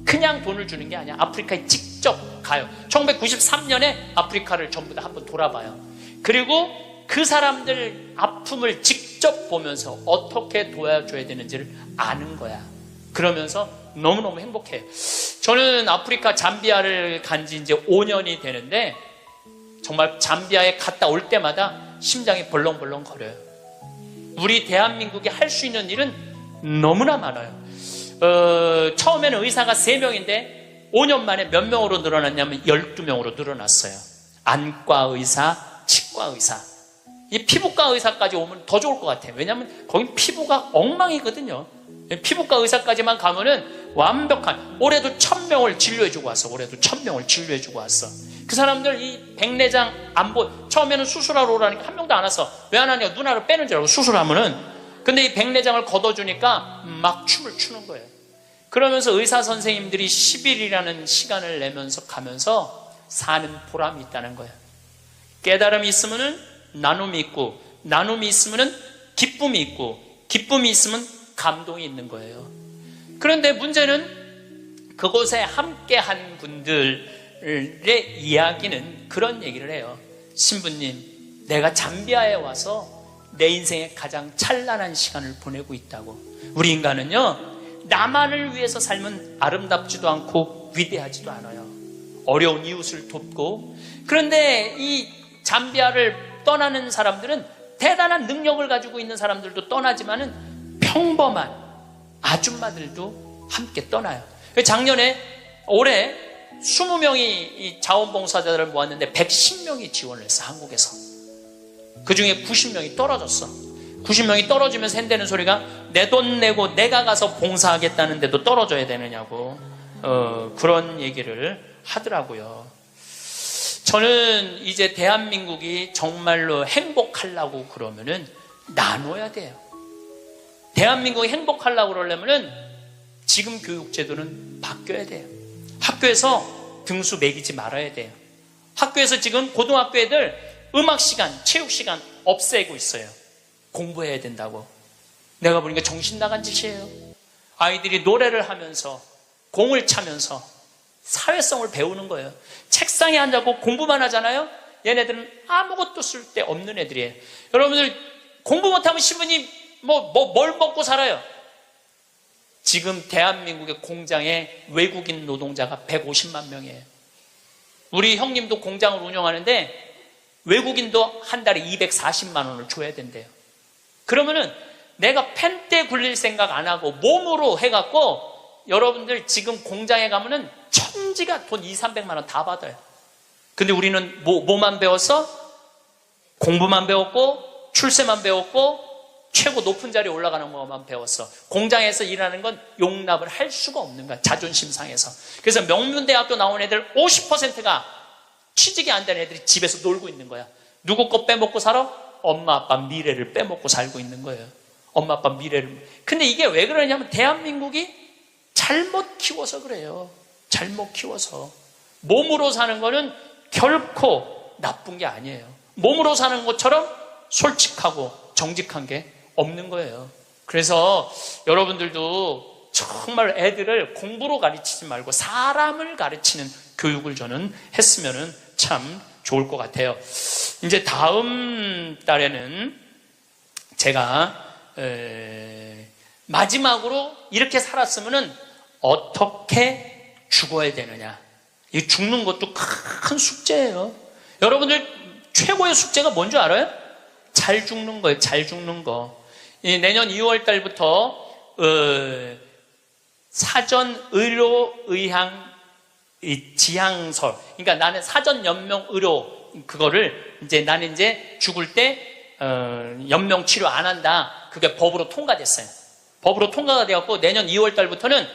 그냥 돈을 주는 게 아니야. 아프리카에 직접 가요. 1993년에 아프리카를 전부 다 한번 돌아봐요. 그리고 그 사람들 아픔을 직접 보면서 어떻게 도와줘야 되는지를 아는 거야. 그러면서 너무너무 행복해요. 저는 아프리카 잠비아를 간 지 이제 5년이 되는데 정말 잠비아에 갔다 올 때마다 심장이 벌렁벌렁 거려요. 우리 대한민국이 할 수 있는 일은 너무나 많아요. 처음에는 의사가 3명인데 5년 만에 몇 명으로 늘어났냐면 12명으로 늘어났어요. 안과 의사, 치과 의사. 이 피부과 의사까지 오면 더 좋을 것 같아요. 왜냐하면 거긴 피부가 엉망이거든요. 피부과 의사까지만 가면은 완벽한. 올해도 1,000명을 진료해주고 왔어. 올해도 1,000명을 진료해주고 왔어. 그 사람들 이 백내장 안 처음에는 수술하러 오라니까 한 명도 안 왔어. 왜 안 하냐? 눈알을 빼는 줄 알고 수술하면은. 근데 이 백내장을 걷어주니까 막 춤을 추는 거예요. 그러면서 의사 선생님들이 10일이라는 시간을 내면서 가면서 사는 보람이 있다는 거예요. 깨달음이 있으면은 나눔이 있고, 나눔이 있으면은 기쁨이 있고, 기쁨이 있으면 감동이 있는 거예요. 그런데 문제는 그곳에 함께한 분들의 이야기는 그런 얘기를 해요. 신부님, 내가 잠비아에 와서 내 인생의 가장 찬란한 시간을 보내고 있다고. 우리 인간은요, 나만을 위해서 살면 아름답지도 않고 위대하지도 않아요. 어려운 이웃을 돕고. 그런데 이 잠비아를 떠나는 사람들은 대단한 능력을 가지고 있는 사람들도 떠나지만은 평범한 아줌마들도 함께 떠나요. 올해 20명이 이 자원봉사자들을 모았는데 110명이 지원을 했어, 한국에서. 그 중에 90명이 떨어졌어. 90명이 떨어지면서 한다는 소리가 내 돈 내고 내가 가서 봉사하겠다는데도 떨어져야 되느냐고 그런 얘기를 하더라고요. 저는 이제 대한민국이 정말로 행복하려고 그러면은 나눠야 돼요. 대한민국이 행복하려고 그러려면은 지금 교육제도는 바뀌어야 돼요. 학교에서 등수 매기지 말아야 돼요. 학교에서 지금 고등학교 애들 음악시간, 체육시간 없애고 있어요. 공부해야 된다고. 내가 보니까 정신 나간 짓이에요. 아이들이 노래를 하면서 공을 차면서 사회성을 배우는 거예요. 책상에 앉아고 공부만 하잖아요. 얘네들은 아무것도 쓸데없는 애들이에요. 여러분들 공부 못하면 신부님 뭘 먹고 살아요? 지금 대한민국의 공장에 외국인 노동자가 150만 명이에요. 우리 형님도 공장을 운영하는데 외국인도 한 달에 240만 원을 줘야 된대요. 그러면은 내가 펜대 굴릴 생각 안 하고 몸으로 해갖고 여러분들 지금 공장에 가면은 천지가 돈 200~300만 원 다 받아요. 근데 우리는 뭐만 배웠어? 공부만 배웠고 출세만 배웠고 최고 높은 자리에 올라가는 것만 배웠어. 공장에서 일하는 건 용납을 할 수가 없는 거야. 자존심 상해서. 그래서 명문대학교 나온 애들 50%가 취직이 안 된 애들이 집에서 놀고 있는 거야. 누구 거 빼먹고 살아? 엄마 아빠 미래를 빼먹고 살고 있는 거예요. 엄마 아빠 미래를. 근데 이게 왜 그러냐면 대한민국이 잘못 키워서 그래요. 잘못 키워서. 몸으로 사는 거는 결코 나쁜 게 아니에요. 몸으로 사는 것처럼 솔직하고 정직한 게 없는 거예요. 그래서 여러분들도 정말 애들을 공부로 가르치지 말고 사람을 가르치는 교육을 저는 했으면 참 좋을 것 같아요. 이제 다음 달에는 제가 마지막으로 이렇게 살았으면 어떻게 죽어야 되느냐. 이 죽는 것도 큰 숙제예요. 여러분들 최고의 숙제가 뭔지 알아요? 잘 죽는 거예요. 잘 죽는 거. 내년 2월 달부터 사전 의료 의향 지향서. 그러니까 나는 사전 연명 의료 그거를 이제 나는 이제 죽을 때 연명 치료 안 한다. 그게 법으로 통과됐어요. 법으로 통과가 되었고 내년 2월 달부터는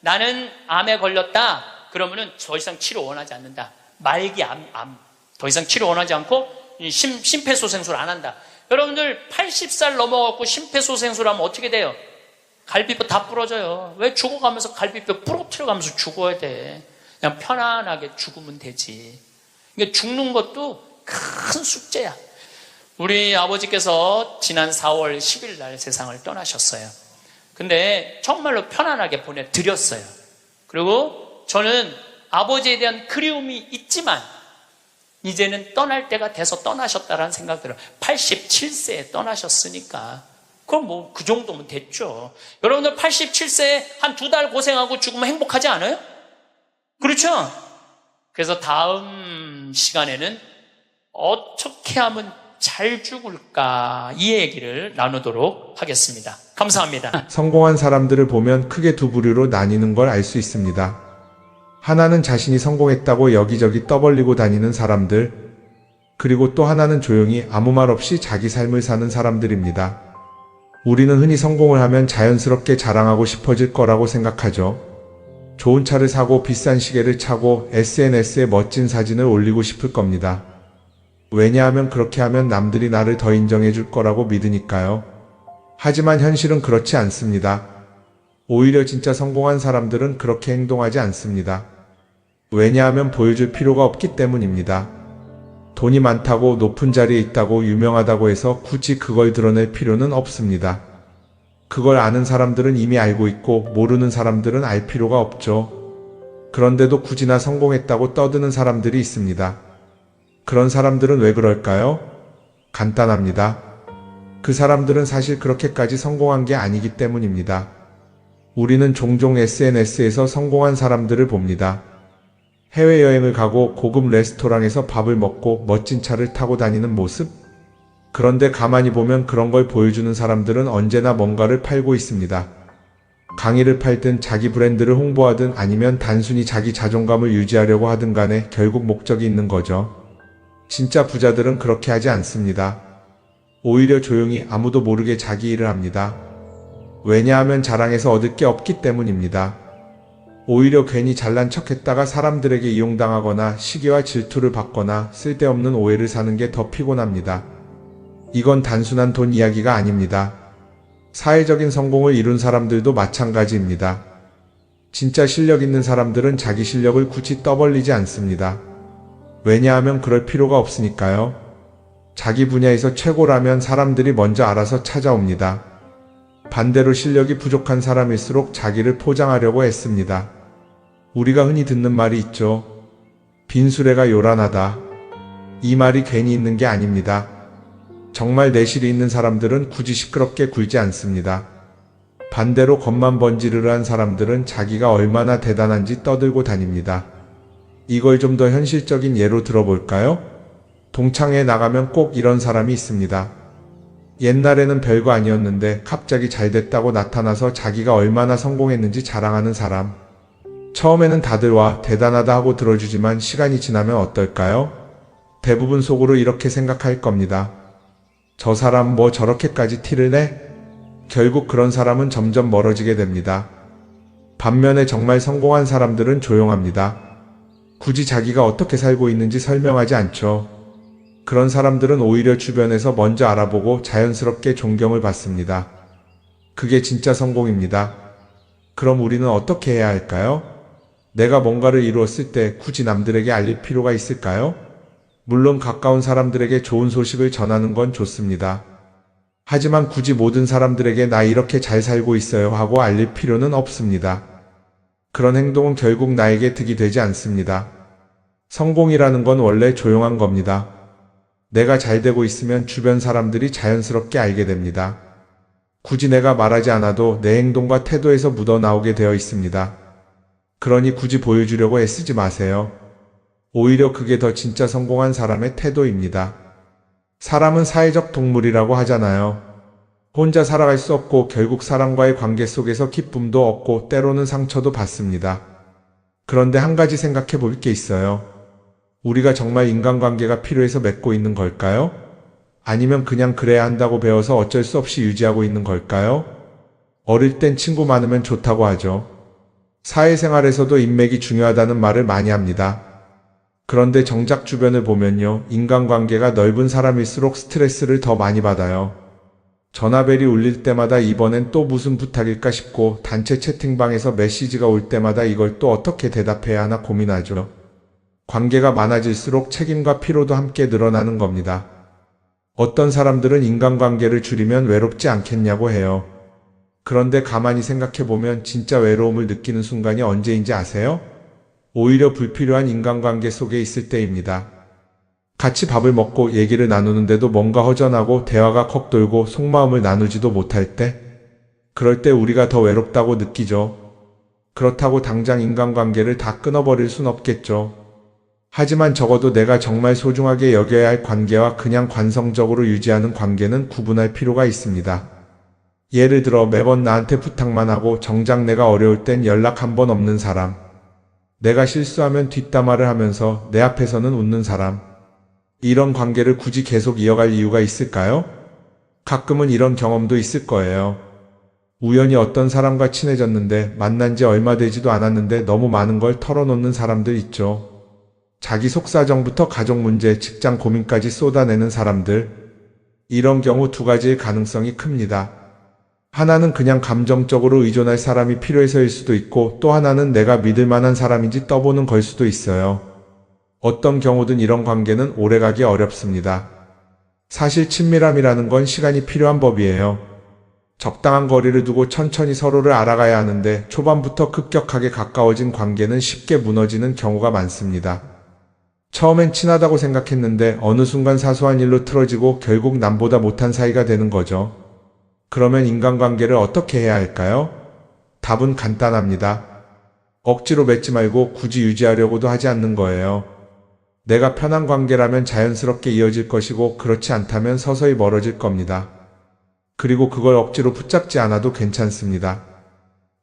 나는 암에 걸렸다. 그러면은 더 이상 치료 원하지 않는다. 말기 암. 더 이상 치료 원하지 않고 심폐소생술 안 한다. 여러분들 80살 넘어갖고 심폐소생술 하면 어떻게 돼요? 갈비뼈 다 부러져요. 왜 죽어가면서 갈비뼈 부러뜨려가면서 죽어야 돼? 그냥 편안하게 죽으면 되지. 그러니까 죽는 것도 큰 숙제야. 우리 아버지께서 지난 4월 10일 날 세상을 떠나셨어요. 근데 정말로 편안하게 보내드렸어요. 그리고 저는 아버지에 대한 그리움이 있지만 이제는 떠날 때가 돼서 떠나셨다라는 생각 들어요. 87세에 떠나셨으니까 그럼 뭐 그 정도면 됐죠. 여러분들 87세에 한 2달 고생하고 죽으면 행복하지 않아요? 그렇죠? 그래서 다음 시간에는 어떻게 하면 잘 죽을까 이 얘기를 나누도록 하겠습니다. 감사합니다. 성공한 사람들을 보면 크게 두 부류로 나뉘는 걸 알 수 있습니다. 하나는 자신이 성공했다고 여기저기 떠벌리고 다니는 사람들, 그리고 또 하나는 조용히 아무 말 없이 자기 삶을 사는 사람들입니다. 우리는 흔히 성공을 하면 자연스럽게 자랑하고 싶어질 거라고 생각하죠. 좋은 차를 사고 비싼 시계를 차고 SNS에 멋진 사진을 올리고 싶을 겁니다. 왜냐하면 그렇게 하면 남들이 나를 더 인정해 줄 거라고 믿으니까요. 하지만 현실은 그렇지 않습니다. 오히려 진짜 성공한 사람들은 그렇게 행동하지 않습니다. 왜냐하면 보여줄 필요가 없기 때문입니다. 돈이 많다고 높은 자리에 있다고 유명하다고 해서 굳이 그걸 드러낼 필요는 없습니다. 그걸 아는 사람들은 이미 알고 있고 모르는 사람들은 알 필요가 없죠. 그런데도 굳이나 성공했다고 떠드는 사람들이 있습니다. 그런 사람들은 왜 그럴까요? 간단합니다. 그 사람들은 사실 그렇게까지 성공한 게 아니기 때문입니다. 우리는 종종 SNS에서 성공한 사람들을 봅니다. 해외여행을 가고 고급 레스토랑에서 밥을 먹고 멋진 차를 타고 다니는 모습? 그런데 가만히 보면 그런 걸 보여주는 사람들은 언제나 뭔가를 팔고 있습니다. 강의를 팔든 자기 브랜드를 홍보하든 아니면 단순히 자기 자존감을 유지하려고 하든 간에 결국 목적이 있는 거죠. 진짜 부자들은 그렇게 하지 않습니다. 오히려 조용히 아무도 모르게 자기 일을 합니다. 왜냐하면 자랑해서 얻을 게 없기 때문입니다. 오히려 괜히 잘난 척했다가 사람들에게 이용당하거나 시기와 질투를 받거나 쓸데없는 오해를 사는 게 더 피곤합니다. 이건 단순한 돈 이야기가 아닙니다. 사회적인 성공을 이룬 사람들도 마찬가지입니다. 진짜 실력 있는 사람들은 자기 실력을 굳이 떠벌리지 않습니다. 왜냐하면 그럴 필요가 없으니까요. 자기 분야에서 최고라면 사람들이 먼저 알아서 찾아옵니다. 반대로 실력이 부족한 사람일수록 자기를 포장하려고 애씁니다. 우리가 흔히 듣는 말이 있죠. 빈수레가 요란하다. 이 말이 괜히 있는 게 아닙니다. 정말 내실이 있는 사람들은 굳이 시끄럽게 굴지 않습니다. 반대로 겉만 번지르르한 사람들은 자기가 얼마나 대단한지 떠들고 다닙니다. 이걸 좀 더 현실적인 예로 들어볼까요? 동창회에 나가면 꼭 이런 사람이 있습니다. 옛날에는 별거 아니었는데 갑자기 잘 됐다고 나타나서 자기가 얼마나 성공했는지 자랑하는 사람. 처음에는 다들 와, 대단하다 하고 들어주지만 시간이 지나면 어떨까요? 대부분 속으로 이렇게 생각할 겁니다. 저 사람 뭐 저렇게까지 티를 내? 결국 그런 사람은 점점 멀어지게 됩니다. 반면에 정말 성공한 사람들은 조용합니다. 굳이 자기가 어떻게 살고 있는지 설명하지 않죠. 그런 사람들은 오히려 주변에서 먼저 알아보고 자연스럽게 존경을 받습니다. 그게 진짜 성공입니다. 그럼 우리는 어떻게 해야 할까요? 내가 뭔가를 이루었을 때 굳이 남들에게 알릴 필요가 있을까요? 물론 가까운 사람들에게 좋은 소식을 전하는 건 좋습니다. 하지만 굳이 모든 사람들에게 나 이렇게 잘 살고 있어요 하고 알릴 필요는 없습니다. 그런 행동은 결국 나에게 득이 되지 않습니다. 성공이라는 건 원래 조용한 겁니다. 내가 잘 되고 있으면 주변 사람들이 자연스럽게 알게 됩니다. 굳이 내가 말하지 않아도 내 행동과 태도에서 묻어나오게 되어 있습니다. 그러니 굳이 보여주려고 애쓰지 마세요. 오히려 그게 더 진짜 성공한 사람의 태도입니다. 사람은 사회적 동물이라고 하잖아요. 혼자 살아갈 수 없고 결국 사람과의 관계 속에서 기쁨도 얻고 때로는 상처도 받습니다. 그런데 한 가지 생각해 볼 게 있어요. 우리가 정말 인간관계가 필요해서 맺고 있는 걸까요? 아니면 그냥 그래야 한다고 배워서 어쩔 수 없이 유지하고 있는 걸까요? 어릴 땐 친구 많으면 좋다고 하죠. 사회생활에서도 인맥이 중요하다는 말을 많이 합니다. 그런데 정작 주변을 보면요, 인간관계가 넓은 사람일수록 스트레스를 더 많이 받아요. 전화벨이 울릴 때마다 이번엔 또 무슨 부탁일까 싶고 단체 채팅방에서 메시지가 올 때마다 이걸 또 어떻게 대답해야 하나 고민하죠. 관계가 많아질수록 책임과 피로도 함께 늘어나는 겁니다. 어떤 사람들은 인간관계를 줄이면 외롭지 않겠냐고 해요. 그런데 가만히 생각해보면 진짜 외로움을 느끼는 순간이 언제인지 아세요? 오히려 불필요한 인간관계 속에 있을 때입니다. 같이 밥을 먹고 얘기를 나누는데도 뭔가 허전하고 대화가 컥 돌고 속마음을 나누지도 못할 때, 그럴 때 우리가 더 외롭다고 느끼죠. 그렇다고 당장 인간관계를 다 끊어버릴 순 없겠죠. 하지만 적어도 내가 정말 소중하게 여겨야 할 관계와 그냥 관성적으로 유지하는 관계는 구분할 필요가 있습니다. 예를 들어 매번 나한테 부탁만 하고 정작 내가 어려울 땐 연락 한 번 없는 사람. 내가 실수하면 뒷담화를 하면서 내 앞에서는 웃는 사람. 이런 관계를 굳이 계속 이어갈 이유가 있을까요? 가끔은 이런 경험도 있을 거예요. 우연히 어떤 사람과 친해졌는데 만난 지 얼마 되지도 않았는데 너무 많은 걸 털어놓는 사람들 있죠. 자기 속사정부터 가족 문제, 직장 고민까지 쏟아내는 사람들. 이런 경우 두 가지의 가능성이 큽니다. 하나는 그냥 감정적으로 의존할 사람이 필요해서일 수도 있고 또 하나는 내가 믿을 만한 사람인지 떠보는 걸 수도 있어요. 어떤 경우든 이런 관계는 오래가기 어렵습니다. 사실 친밀함이라는 건 시간이 필요한 법이에요. 적당한 거리를 두고 천천히 서로를 알아가야 하는데 초반부터 급격하게 가까워진 관계는 쉽게 무너지는 경우가 많습니다. 처음엔 친하다고 생각했는데 어느 순간 사소한 일로 틀어지고 결국 남보다 못한 사이가 되는 거죠. 그러면 인간관계를 어떻게 해야 할까요? 답은 간단합니다. 억지로 맺지 말고 굳이 유지하려고도 하지 않는 거예요. 내가 편한 관계라면 자연스럽게 이어질 것이고 그렇지 않다면 서서히 멀어질 겁니다. 그리고 그걸 억지로 붙잡지 않아도 괜찮습니다.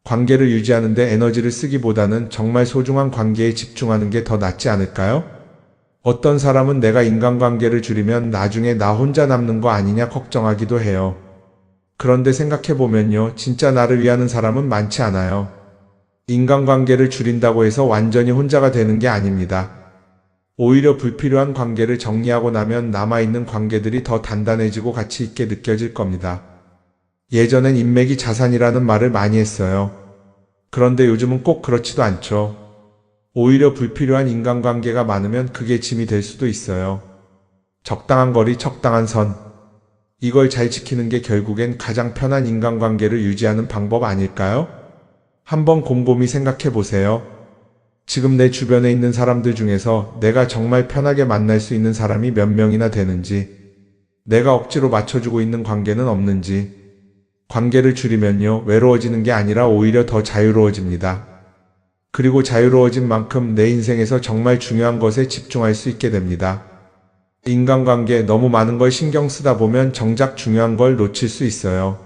관계를 유지하는데 에너지를 쓰기보다는 정말 소중한 관계에 집중하는 게 더 낫지 않을까요? 어떤 사람은 내가 인간관계를 줄이면 나중에 나 혼자 남는 거 아니냐 걱정하기도 해요. 그런데 생각해보면요, 진짜 나를 위하는 사람은 많지 않아요. 인간관계를 줄인다고 해서 완전히 혼자가 되는 게 아닙니다. 오히려 불필요한 관계를 정리하고 나면 남아있는 관계들이 더 단단해지고 가치 있게 느껴질 겁니다. 예전엔 인맥이 자산이라는 말을 많이 했어요. 그런데 요즘은 꼭 그렇지도 않죠. 오히려 불필요한 인간관계가 많으면 그게 짐이 될 수도 있어요. 적당한 거리, 적당한 선. 이걸 잘 지키는 게 결국엔 가장 편한 인간관계를 유지하는 방법 아닐까요? 한번 곰곰이 생각해 보세요. 지금 내 주변에 있는 사람들 중에서 내가 정말 편하게 만날 수 있는 사람이 몇 명이나 되는지, 내가 억지로 맞춰주고 있는 관계는 없는지. 관계를 줄이면요, 외로워지는 게 아니라 오히려 더 자유로워집니다. 그리고 자유로워진 만큼 내 인생에서 정말 중요한 것에 집중할 수 있게 됩니다. 인간관계 너무 많은 걸 신경 쓰다 보면 정작 중요한 걸 놓칠 수 있어요.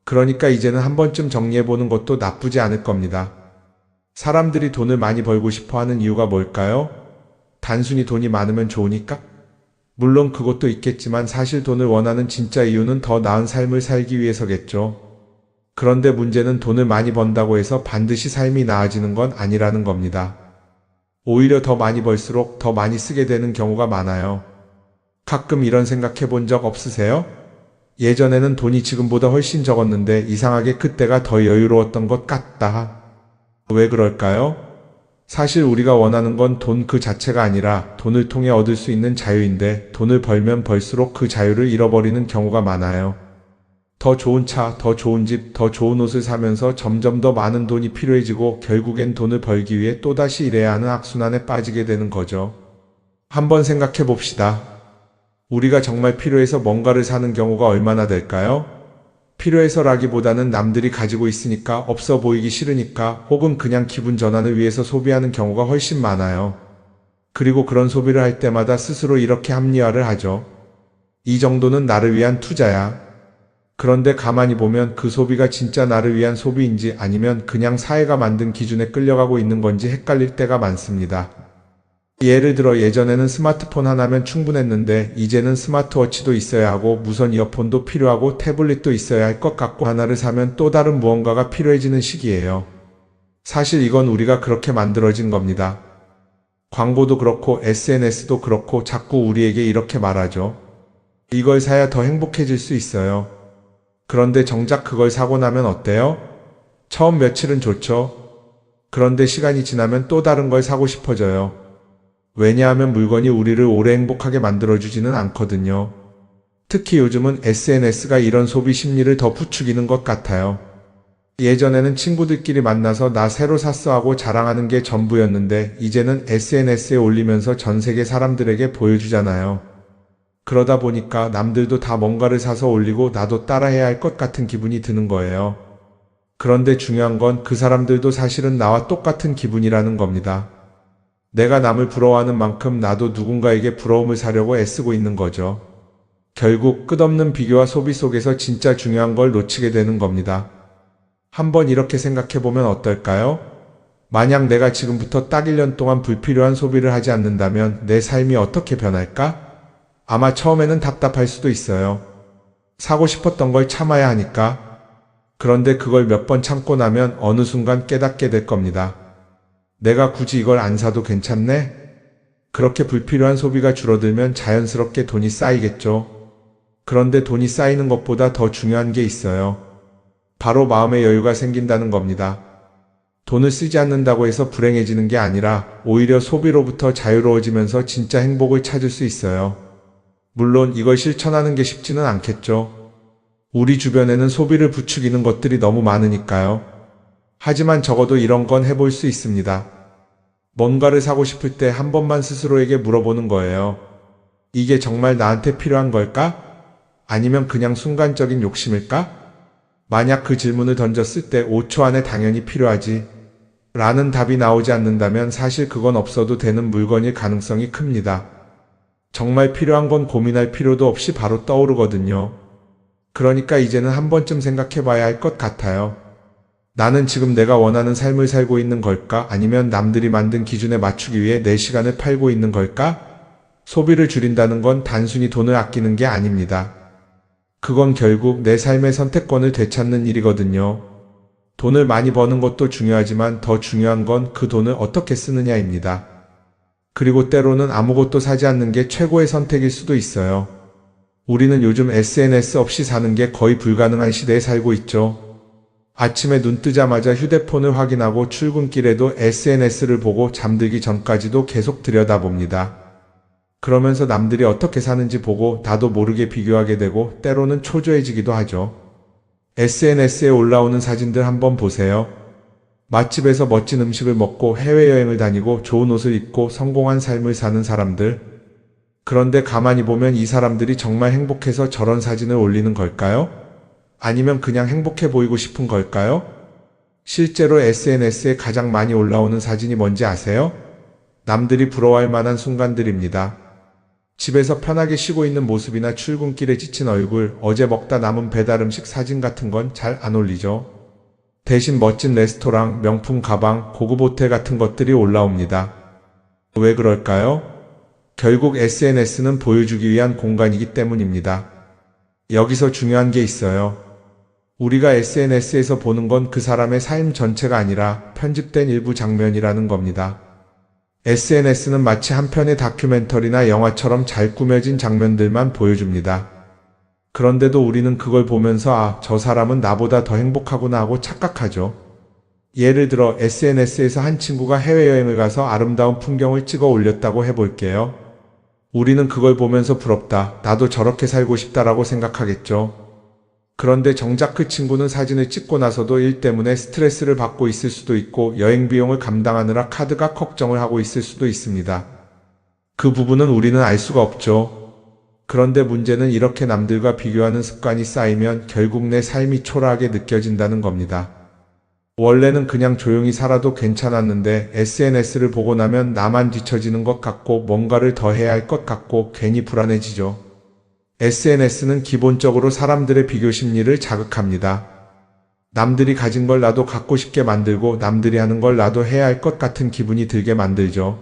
그러니까 이제는 한 번쯤 정리해보는 것도 나쁘지 않을 겁니다. 사람들이 돈을 많이 벌고 싶어 하는 이유가 뭘까요? 단순히 돈이 많으면 좋으니까? 물론 그것도 있겠지만 사실 돈을 원하는 진짜 이유는 더 나은 삶을 살기 위해서겠죠. 그런데 문제는 돈을 많이 번다고 해서 반드시 삶이 나아지는 건 아니라는 겁니다. 오히려 더 많이 벌수록 더 많이 쓰게 되는 경우가 많아요. 가끔 이런 생각해 본 적 없으세요? 예전에는 돈이 지금보다 훨씬 적었는데 이상하게 그때가 더 여유로웠던 것 같다. 왜 그럴까요? 사실 우리가 원하는 건 돈 그 자체가 아니라 돈을 통해 얻을 수 있는 자유인데 돈을 벌면 벌수록 그 자유를 잃어버리는 경우가 많아요. 더 좋은 차, 더 좋은 집, 더 좋은 옷을 사면서 점점 더 많은 돈이 필요해지고 결국엔 돈을 벌기 위해 또다시 일해야 하는 악순환에 빠지게 되는 거죠. 한번 생각해 봅시다. 우리가 정말 필요해서 뭔가를 사는 경우가 얼마나 될까요? 필요해서라기보다는 남들이 가지고 있으니까, 없어 보이기 싫으니까, 혹은 그냥 기분 전환을 위해서 소비하는 경우가 훨씬 많아요. 그리고 그런 소비를 할 때마다 스스로 이렇게 합리화를 하죠. 이 정도는 나를 위한 투자야. 그런데 가만히 보면 그 소비가 진짜 나를 위한 소비인지 아니면 그냥 사회가 만든 기준에 끌려가고 있는 건지 헷갈릴 때가 많습니다. 예를 들어 예전에는 스마트폰 하나면 충분했는데 이제는 스마트워치도 있어야 하고 무선 이어폰도 필요하고 태블릿도 있어야 할 것 같고 하나를 사면 또 다른 무언가가 필요해지는 시기예요. 사실 이건 우리가 그렇게 만들어진 겁니다. 광고도 그렇고 SNS도 그렇고 자꾸 우리에게 이렇게 말하죠. 이걸 사야 더 행복해질 수 있어요. 그런데 정작 그걸 사고 나면 어때요? 처음 며칠은 좋죠. 그런데 시간이 지나면 또 다른 걸 사고 싶어져요. 왜냐하면 물건이 우리를 오래 행복하게 만들어주지는 않거든요. 특히 요즘은 SNS가 이런 소비 심리를 더 부추기는 것 같아요. 예전에는 친구들끼리 만나서 나 새로 샀어 하고 자랑하는 게 전부였는데 이제는 SNS에 올리면서 전 세계 사람들에게 보여주잖아요. 그러다 보니까 남들도 다 뭔가를 사서 올리고 나도 따라해야 할 것 같은 기분이 드는 거예요. 그런데 중요한 건 그 사람들도 사실은 나와 똑같은 기분이라는 겁니다. 내가 남을 부러워하는 만큼 나도 누군가에게 부러움을 사려고 애쓰고 있는 거죠. 결국 끝없는 비교와 소비 속에서 진짜 중요한 걸 놓치게 되는 겁니다. 한번 이렇게 생각해보면 어떨까요? 만약 내가 지금부터 딱 1년 동안 불필요한 소비를 하지 않는다면 내 삶이 어떻게 변할까? 아마 처음에는 답답할 수도 있어요. 사고 싶었던 걸 참아야 하니까. 그런데 그걸 몇 번 참고 나면 어느 순간 깨닫게 될 겁니다. 내가 굳이 이걸 안 사도 괜찮네? 그렇게 불필요한 소비가 줄어들면 자연스럽게 돈이 쌓이겠죠. 그런데 돈이 쌓이는 것보다 더 중요한 게 있어요. 바로 마음의 여유가 생긴다는 겁니다. 돈을 쓰지 않는다고 해서 불행해지는 게 아니라 오히려 소비로부터 자유로워지면서 진짜 행복을 찾을 수 있어요. 물론 이걸 실천하는 게 쉽지는 않겠죠. 우리 주변에는 소비를 부추기는 것들이 너무 많으니까요. 하지만 적어도 이런 건 해볼 수 있습니다. 뭔가를 사고 싶을 때 한 번만 스스로에게 물어보는 거예요. 이게 정말 나한테 필요한 걸까? 아니면 그냥 순간적인 욕심일까? 만약 그 질문을 던졌을 때 5초 안에 당연히 필요하지 라는 답이 나오지 않는다면 사실 그건 없어도 되는 물건일 가능성이 큽니다. 정말 필요한 건 고민할 필요도 없이 바로 떠오르거든요. 그러니까 이제는 한 번쯤 생각해 봐야 할 것 같아요. 나는 지금 내가 원하는 삶을 살고 있는 걸까? 아니면 남들이 만든 기준에 맞추기 위해 내 시간을 팔고 있는 걸까? 소비를 줄인다는 건 단순히 돈을 아끼는 게 아닙니다. 그건 결국 내 삶의 선택권을 되찾는 일이거든요. 돈을 많이 버는 것도 중요하지만 더 중요한 건 그 돈을 어떻게 쓰느냐입니다. 그리고 때로는 아무것도 사지 않는 게 최고의 선택일 수도 있어요. 우리는 요즘 SNS 없이 사는 게 거의 불가능한 시대에 살고 있죠. 아침에 눈 뜨자마자 휴대폰을 확인하고 출근길에도 SNS를 보고 잠들기 전까지도 계속 들여다봅니다. 그러면서 남들이 어떻게 사는지 보고 나도 모르게 비교하게 되고 때로는 초조해지기도 하죠. SNS에 올라오는 사진들 한번 보세요. 맛집에서 멋진 음식을 먹고 해외여행을 다니고 좋은 옷을 입고 성공한 삶을 사는 사람들. 그런데 가만히 보면 이 사람들이 정말 행복해서 저런 사진을 올리는 걸까요? 아니면 그냥 행복해 보이고 싶은 걸까요? 실제로 SNS에 가장 많이 올라오는 사진이 뭔지 아세요? 남들이 부러워할 만한 순간들입니다. 집에서 편하게 쉬고 있는 모습이나 출근길에 지친 얼굴, 어제 먹다 남은 배달 음식 사진 같은 건 잘 안 올리죠. 대신 멋진 레스토랑, 명품 가방, 고급 호텔 같은 것들이 올라옵니다. 왜 그럴까요? 결국 SNS는 보여주기 위한 공간이기 때문입니다. 여기서 중요한 게 있어요. 우리가 SNS에서 보는 건 그 사람의 삶 전체가 아니라 편집된 일부 장면이라는 겁니다. SNS는 마치 한 편의 다큐멘터리나 영화처럼 잘 꾸며진 장면들만 보여줍니다. 그런데도 우리는 그걸 보면서 아, 저 사람은 나보다 더 행복하구나 하고 착각하죠. 예를 들어 SNS에서 한 친구가 해외여행을 가서 아름다운 풍경을 찍어 올렸다고 해볼게요. 우리는 그걸 보면서 부럽다, 나도 저렇게 살고 싶다라고 생각하겠죠. 그런데 정작 그 친구는 사진을 찍고 나서도 일 때문에 스트레스를 받고 있을 수도 있고 여행 비용을 감당하느라 카드가 걱정을 하고 있을 수도 있습니다. 그 부분은 우리는 알 수가 없죠. 그런데 문제는 이렇게 남들과 비교하는 습관이 쌓이면 결국 내 삶이 초라하게 느껴진다는 겁니다. 원래는 그냥 조용히 살아도 괜찮았는데 SNS를 보고 나면 나만 뒤처지는 것 같고 뭔가를 더 해야 할 것 같고 괜히 불안해지죠. SNS는 기본적으로 사람들의 비교 심리를 자극합니다. 남들이 가진 걸 나도 갖고 싶게 만들고 남들이 하는 걸 나도 해야 할 것 같은 기분이 들게 만들죠.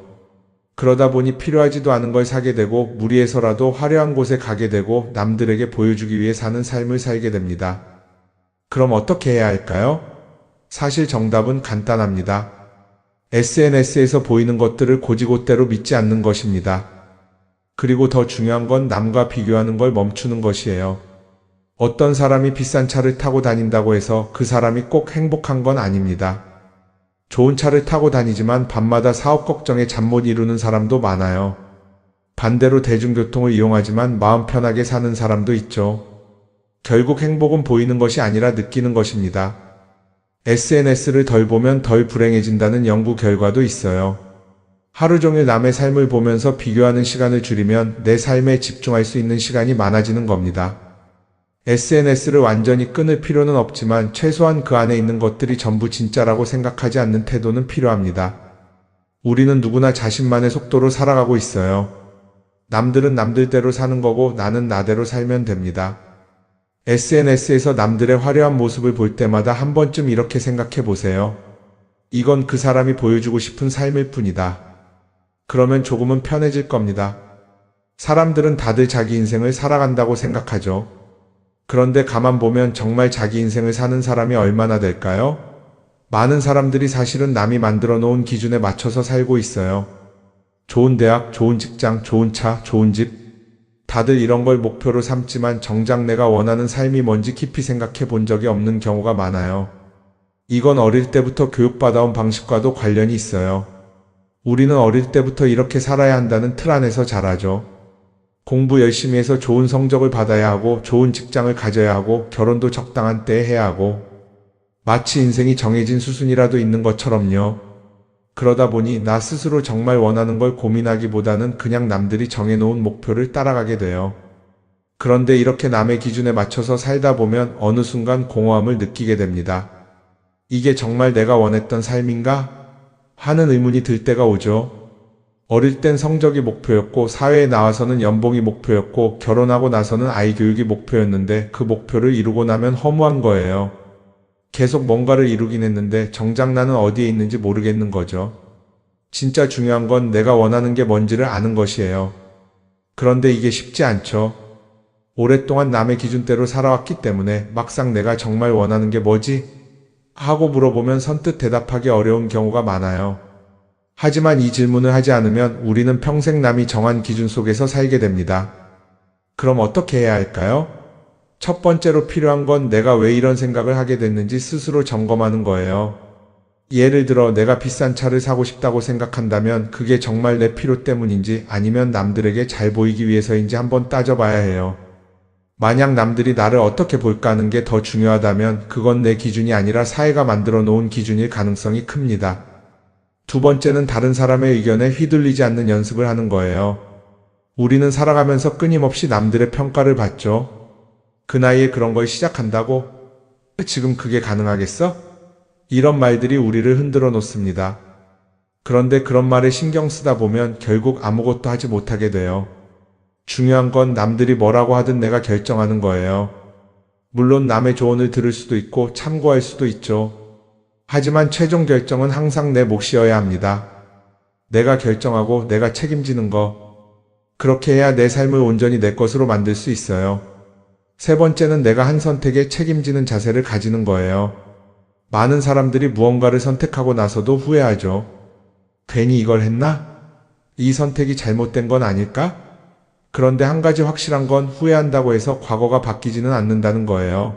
그러다 보니 필요하지도 않은 걸 사게 되고 무리해서라도 화려한 곳에 가게 되고 남들에게 보여주기 위해 사는 삶을 살게 됩니다. 그럼 어떻게 해야 할까요? 사실 정답은 간단합니다. SNS에서 보이는 것들을 곧이곧대로 믿지 않는 것입니다. 그리고 더 중요한 건 남과 비교하는 걸 멈추는 것이에요. 어떤 사람이 비싼 차를 타고 다닌다고 해서 그 사람이 꼭 행복한 건 아닙니다. 좋은 차를 타고 다니지만 밤마다 사업 걱정에 잠 못 이루는 사람도 많아요. 반대로 대중교통을 이용하지만 마음 편하게 사는 사람도 있죠. 결국 행복은 보이는 것이 아니라 느끼는 것입니다. SNS를 덜 보면 덜 불행해진다는 연구 결과도 있어요. 하루 종일 남의 삶을 보면서 비교하는 시간을 줄이면 내 삶에 집중할 수 있는 시간이 많아지는 겁니다. SNS를 완전히 끊을 필요는 없지만 최소한 그 안에 있는 것들이 전부 진짜라고 생각하지 않는 태도는 필요합니다. 우리는 누구나 자신만의 속도로 살아가고 있어요. 남들은 남들대로 사는 거고 나는 나대로 살면 됩니다. SNS에서 남들의 화려한 모습을 볼 때마다 한 번쯤 이렇게 생각해 보세요. 이건 그 사람이 보여주고 싶은 삶일 뿐이다. 그러면 조금은 편해질 겁니다. 사람들은 다들 자기 인생을 살아간다고 생각하죠. 그런데 가만 보면 정말 자기 인생을 사는 사람이 얼마나 될까요? 많은 사람들이 사실은 남이 만들어 놓은 기준에 맞춰서 살고 있어요. 좋은 대학, 좋은 직장, 좋은 차, 좋은 집. 다들 이런 걸 목표로 삼지만 정작 내가 원하는 삶이 뭔지 깊이 생각해 본 적이 없는 경우가 많아요. 이건 어릴 때부터 교육받아온 방식과도 관련이 있어요. 우리는 어릴 때부터 이렇게 살아야 한다는 틀 안에서 자라죠. 공부 열심히 해서 좋은 성적을 받아야 하고 좋은 직장을 가져야 하고 결혼도 적당한 때에 해야 하고 마치 인생이 정해진 수순이라도 있는 것처럼요. 그러다 보니 나 스스로 정말 원하는 걸 고민하기보다는 그냥 남들이 정해놓은 목표를 따라가게 돼요. 그런데 이렇게 남의 기준에 맞춰서 살다 보면 어느 순간 공허함을 느끼게 됩니다. 이게 정말 내가 원했던 삶인가? 하는 의문이 들 때가 오죠. 어릴 땐 성적이 목표였고 사회에 나와서는 연봉이 목표였고 결혼하고 나서는 아이 교육이 목표였는데 그 목표를 이루고 나면 허무한 거예요. 계속 뭔가를 이루긴 했는데 정작 나는 어디에 있는지 모르겠는 거죠. 진짜 중요한 건 내가 원하는 게 뭔지를 아는 것이에요. 그런데 이게 쉽지 않죠. 오랫동안 남의 기준대로 살아왔기 때문에 막상 내가 정말 원하는 게 뭐지? 하고 물어보면 선뜻 대답하기 어려운 경우가 많아요. 하지만 이 질문을 하지 않으면 우리는 평생 남이 정한 기준 속에서 살게 됩니다. 그럼 어떻게 해야 할까요? 첫 번째로 필요한 건 내가 왜 이런 생각을 하게 됐는지 스스로 점검하는 거예요. 예를 들어 내가 비싼 차를 사고 싶다고 생각한다면 그게 정말 내 필요 때문인지 아니면 남들에게 잘 보이기 위해서인지 한번 따져봐야 해요. 만약 남들이 나를 어떻게 볼까 하는 게 더 중요하다면 그건 내 기준이 아니라 사회가 만들어 놓은 기준일 가능성이 큽니다. 두 번째는 다른 사람의 의견에 휘둘리지 않는 연습을 하는 거예요. 우리는 살아가면서 끊임없이 남들의 평가를 받죠. 그 나이에 그런 걸 시작한다고? 지금 그게 가능하겠어? 이런 말들이 우리를 흔들어 놓습니다. 그런데 그런 말에 신경 쓰다 보면 결국 아무것도 하지 못하게 돼요. 중요한 건 남들이 뭐라고 하든 내가 결정하는 거예요. 물론 남의 조언을 들을 수도 있고 참고할 수도 있죠. 하지만 최종 결정은 항상 내 몫이어야 합니다. 내가 결정하고 내가 책임지는 거. 그렇게 해야 내 삶을 온전히 내 것으로 만들 수 있어요. 세 번째는 내가 한 선택에 책임지는 자세를 가지는 거예요. 많은 사람들이 무언가를 선택하고 나서도 후회하죠. 괜히 이걸 했나? 이 선택이 잘못된 건 아닐까? 그런데 한 가지 확실한 건 후회한다고 해서 과거가 바뀌지는 않는다는 거예요.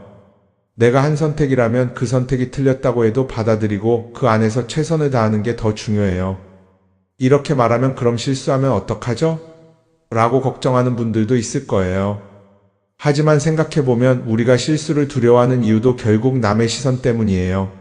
내가 한 선택이라면 그 선택이 틀렸다고 해도 받아들이고 그 안에서 최선을 다하는 게 더 중요해요. 이렇게 말하면 그럼 실수하면 어떡하죠? 라고 걱정하는 분들도 있을 거예요. 하지만 생각해보면 우리가 실수를 두려워하는 이유도 결국 남의 시선 때문이에요.